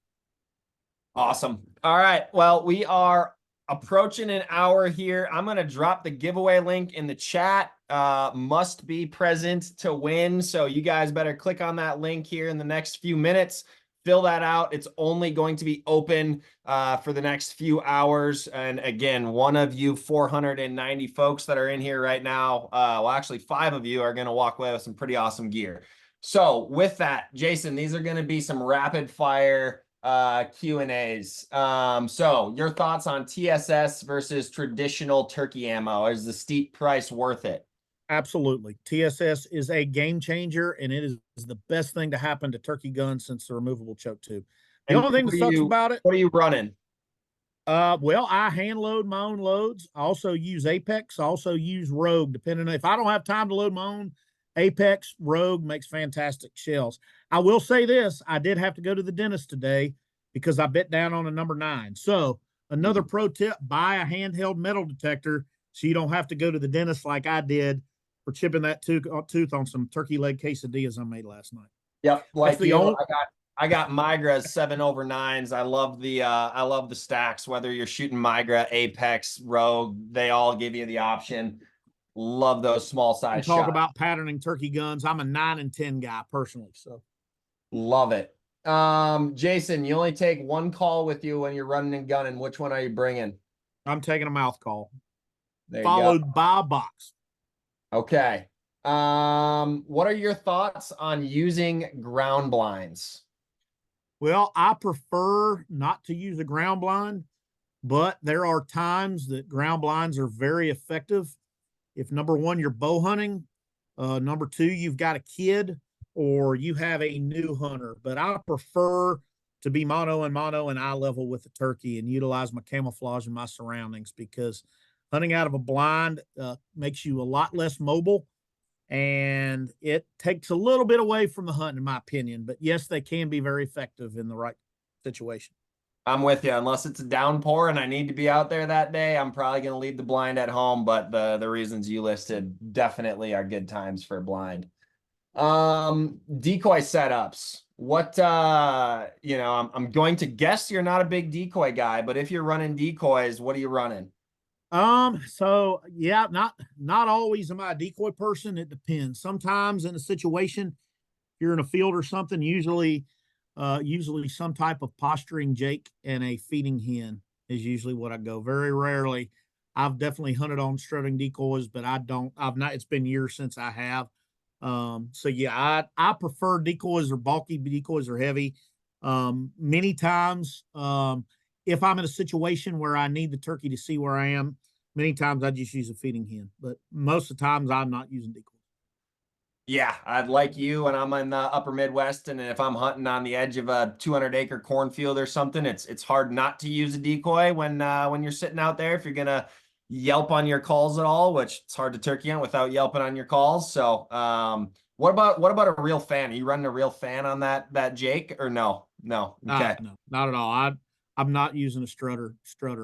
awesome. All right. Well, we are approaching an hour here. I'm going to drop the giveaway link in the chat. Must be present to win. So you guys better click on that link here in the next few minutes. Fill that out. It's only going to be open for the next few hours. And again, one of you 490 folks that are in here right now, well, actually 5 of you are going to walk away with some pretty awesome gear. So with that, Jason, these are going to be some rapid fire Q&As. So your thoughts on TSS versus traditional turkey ammo? Is the steep price worth it? Absolutely. TSS is a game changer, and it is the best thing to happen to turkey guns since the removable choke tube. The And only thing that sucks about it, what are you running? well, I hand load my own loads. I also use Apex. I also use Rogue, depending on if I don't have time to load my own. Apex Rogue makes fantastic shells. I will say this: I did have to go to the dentist today because I bit down on a number 9. So another pro tip: buy a handheld metal detector so you don't have to go to the dentist like I did chipping that tooth on some turkey leg quesadillas I made last night. Yep, That's like the you, only. I got Migra's 7/9s. I love the stacks. Whether you're shooting Migra, Apex, Rogue, they all give you the option. Love those small And size talk shots. about patterning turkey guns. I'm a 9 and 10 guy personally. So Love it. Jason, you only take one call with you when you're running and gunning. Which one are you bringing? I'm taking a mouth call, There you go. followed by a box. Okay. What are your thoughts on using ground blinds? Well, I prefer not to use a ground blind, but there are times that ground blinds are very effective. If number one, you're bow hunting, number two, you've got a kid, or you have a new hunter. But I prefer to be mono and eye level with the turkey and utilize my camouflage and my surroundings, because hunting out of a blind makes you a lot less mobile, and it takes a little bit away from the hunt, in my opinion. But yes, they can be very effective in the right situation. I'm with you. Unless it's a downpour and I need to be out there that day, I'm probably going to leave the blind at home. But the reasons you listed definitely are good times for a blind. Decoy setups. What I'm going to guess you're not a big decoy guy, but if you're running decoys, what are you running? So yeah, not always am I a decoy person. It depends. Sometimes in a situation, if you're in a field or something, usually some type of posturing jake and a feeding hen is usually what I go. Very rarely. I've definitely hunted on strutting decoys, but I've not, it's been years since I have. So yeah, I prefer decoys or bulky, decoys are heavy. Many times, if I'm in a situation where I need the turkey to see where I am, many times I just use a feeding hen, but most of the times I'm not using decoys. Yeah, I'd like you, and I'm in the upper Midwest, and if I'm hunting on the edge of a 200-acre cornfield or something, it's hard not to use a decoy when you're sitting out there if you're gonna yelp on your calls at all, which it's hard to turkey hunt without yelping on your calls. So, what about a real fan? Are you running a real fan on that Jake or no? No. Okay. No, not at all. I'm not using a strutter.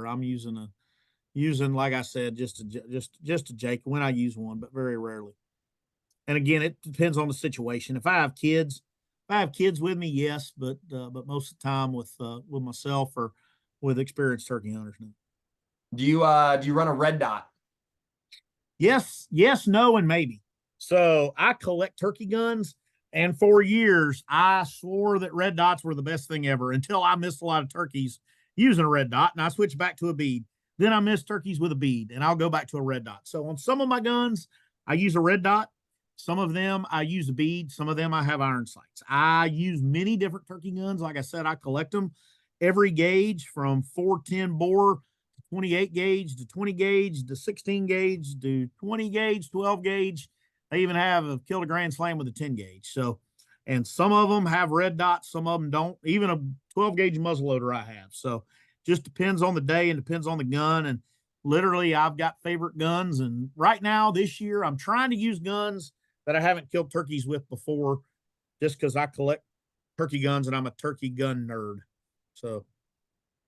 I'm using, like I said, just a Jake when I use one, but very rarely. And again, it depends on the situation. If I have kids with me, yes, but most of the time with myself or with experienced turkey hunters. No. Do you run a red dot? Yes, no, and maybe. So I collect turkey guns, and for years I swore that red dots were the best thing ever until I missed a lot of turkeys using a red dot, and I switched back to a bead. Then I missed turkeys with a bead, and I'll go back to a red dot. So on some of my guns, I use a red dot. Some of them I use a bead. Some of them I have iron sights. I use many different turkey guns. Like I said, I collect them every gauge from 410 bore 28 gauge to 20 gauge to 16 gauge to 20 gauge, 12 gauge. They even have a killed a grand slam with a 10 gauge. So, and some of them have red dots, some of them don't. Even a 12 gauge muzzleloader I have. So, just depends on the day and depends on the gun. And literally, I've got favorite guns. And right now, this year, I'm trying to use guns that I haven't killed turkeys with before, just because I collect turkey guns and I'm a turkey gun nerd. So,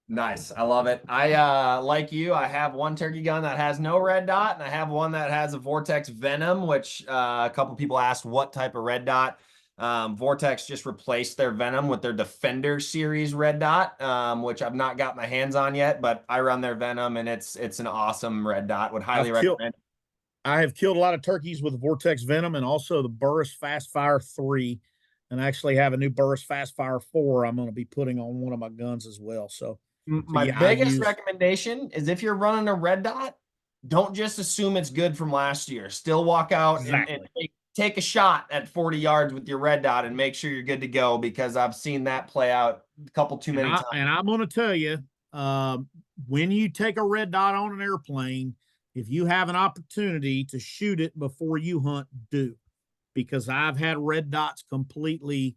Nice. I love it. I like you, I have one turkey gun that has no red dot, and I have one that has a Vortex Venom, which a couple people asked what type of red dot. Vortex just replaced their Venom with their Defender series red dot, which I've not got my hands on yet, but I run their Venom and it's an awesome red dot. Would highly recommend. I have killed a lot of turkeys with the Vortex Venom and also the Burris Fast Fire 3. And I actually have a new Burris Fast Fire 4 I'm going to be putting on one of my guns as well. So My yeah, biggest recommendation is if you're running a red dot, don't just assume it's good from last year. Still walk out and exactly. take a shot at 40 yards with your red dot and make sure you're good to go, because I've seen that play out a couple too many times. And I'm going to tell you, when you take a red dot on an airplane, if you have an opportunity to shoot it before you hunt, do, because I've had red dots completely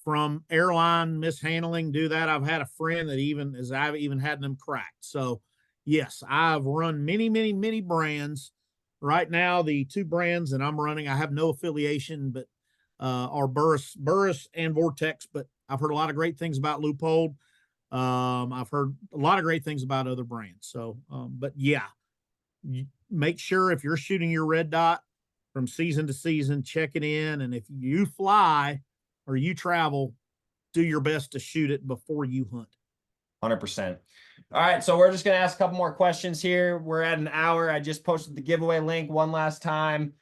from airline mishandling do that. I've had a friend that I've even had them cracked. So yes, I've run many brands. Right now, the two brands that I'm running, I have no affiliation, but are Burris and Vortex. But I've heard a lot of great things about Loophole. I've heard a lot of great things about other brands. So, but yeah, make sure if you're shooting your red dot, from season to season, check it in. And if you fly or you travel, do your best to shoot it before you hunt. 100%. All right, so we're just gonna ask a couple more questions here. We're at an hour. I just posted the giveaway link one last time.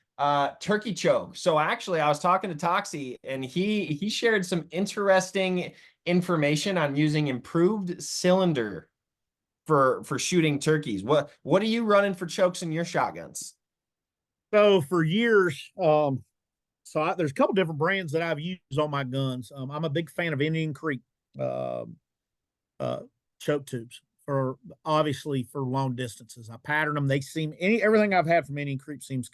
Turkey choke. So actually, I was talking to Toxie, and he shared some interesting information on using improved cylinder for shooting turkeys. What are you running for chokes in your shotguns? So for years, there's a couple different brands that I've used on my guns. I'm a big fan of Indian Creek uh, uh, choke tubes for obviously for long distances. I pattern them. They seem everything I've had from Indian Creek seems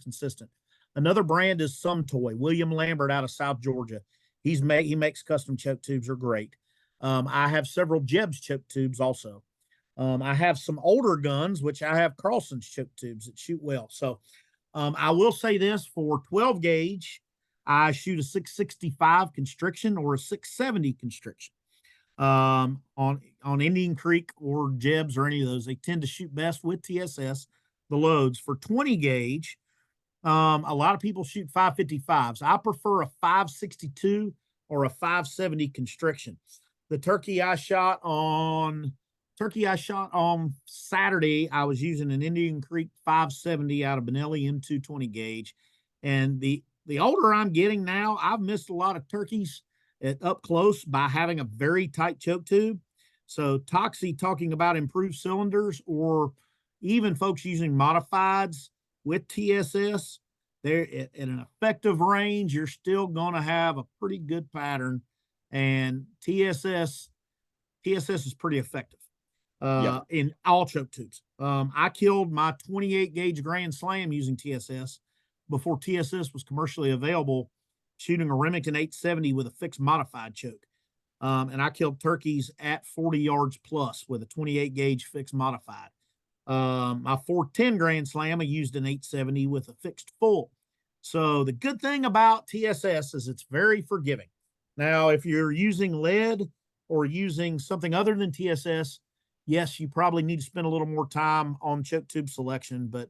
consistent. Another brand is Some Toy, William Lambert out of South Georgia. He makes custom choke tubes. Are great. I have several Jeb's choke tubes also. I have some older guns, which I have Carlson's choke tubes that shoot well. So I will say this for 12 gauge, I shoot a 665 constriction or a 670 constriction. On Indian Creek or Jebs or any of those, they tend to shoot best with TSS, the loads. For 20 gauge, a lot of people shoot 555s. I prefer a 562 or a 570 constriction. The turkey I shot on Saturday, I was using an Indian Creek 570 out of Benelli M220 gauge. And the older I'm getting now, I've missed a lot of turkeys up close by having a very tight choke tube. So Toxie talking about improved cylinders, or even folks using modifieds with TSS, they're at an effective range. You're still going to have a pretty good pattern, and TSS is pretty effective in all choke tubes. I killed my 28 gauge Grand Slam using TSS before TSS was commercially available, shooting a Remington 870 with a fixed modified choke. And I killed turkeys at 40 yards plus with a 28 gauge fixed modified. My 410 Grand Slam, I used an 870 with a fixed full. So the good thing about TSS is it's very forgiving. Now, if you're using lead or using something other than TSS, yes, you probably need to spend a little more time on choke tube selection. But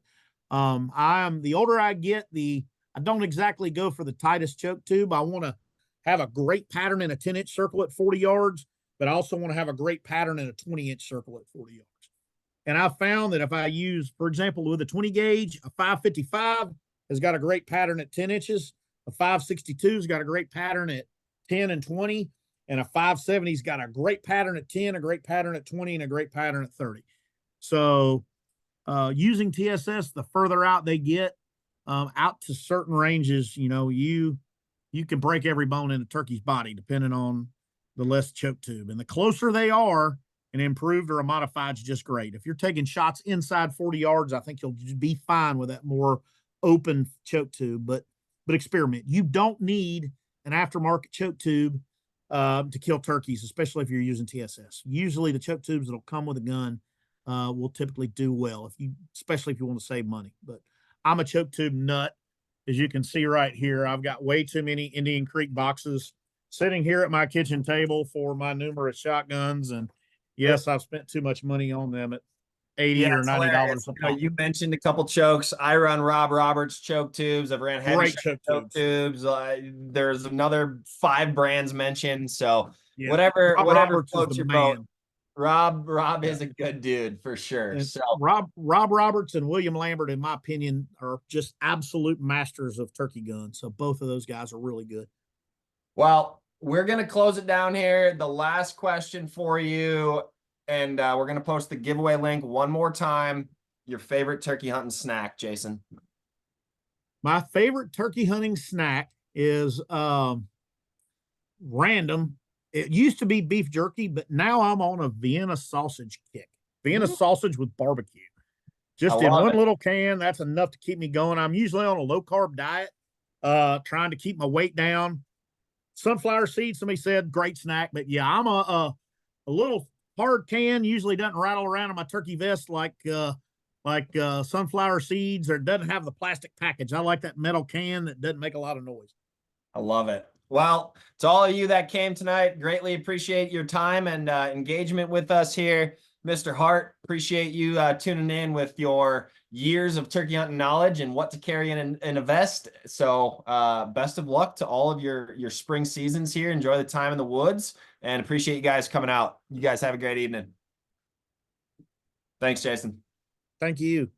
the older I get, I don't exactly go for the tightest choke tube. I want to have a great pattern in a 10-inch circle at 40 yards, but I also want to have a great pattern in a 20-inch circle at 40 yards. And I found that if I use, for example, with a 20 gauge, a 555 has got a great pattern at 10 inches. A 562 has got a great pattern at 10 and 20. And a 570's got a great pattern at 10, a great pattern at 20, and a great pattern at 30. So using TSS, the further out they get, out to certain ranges, you can break every bone in a turkey's body depending on the less choke tube. And the closer they are, an improved or a modified is just great. If you're taking shots inside 40 yards, I think you'll be fine with that more open choke tube. But experiment. You don't need an aftermarket choke tube to kill turkeys, especially if you're using TSS. Usually, the choke tubes that'll come with a gun will typically do well, especially if you want to save money. But I'm a choke tube nut, as you can see right here. I've got way too many Indian Creek boxes sitting here at my kitchen table for my numerous shotguns, and yes, I've spent too much money on them at $80 or $90 a pop. You mentioned a couple chokes. I run Rob Roberts choke tubes. I've ran heavy choke tubes. There's another 5 brands mentioned. So whatever floats your boat. Rob is a good dude for sure. And so Rob Roberts and William Lambert, in my opinion, are just absolute masters of turkey guns. So both of those guys are really good. Well, we're going to close it down here. The last question for you, and we're going to post the giveaway link one more time. Your favorite turkey hunting snack, Jason? My favorite turkey hunting snack is random. It used to be beef jerky, but now I'm on a Vienna sausage kick. Vienna sausage with barbecue. Just in one little can, that's enough to keep me going. I'm usually on a low-carb diet, trying to keep my weight down. Sunflower seeds, somebody said, great snack. But yeah, I'm a little hard can, usually doesn't rattle around in my turkey vest like sunflower seeds, or it doesn't have the plastic package. I like that metal can that doesn't make a lot of noise. I love it. Well, to all of you that came tonight, greatly appreciate your time and engagement with us here. Mr. Hart, appreciate you tuning in with your years of turkey hunting knowledge and what to carry in a vest. So best of luck to all of your spring seasons here. Enjoy the time in the woods and appreciate you guys coming out. You guys have a great evening. Thanks, Jason. Thank you.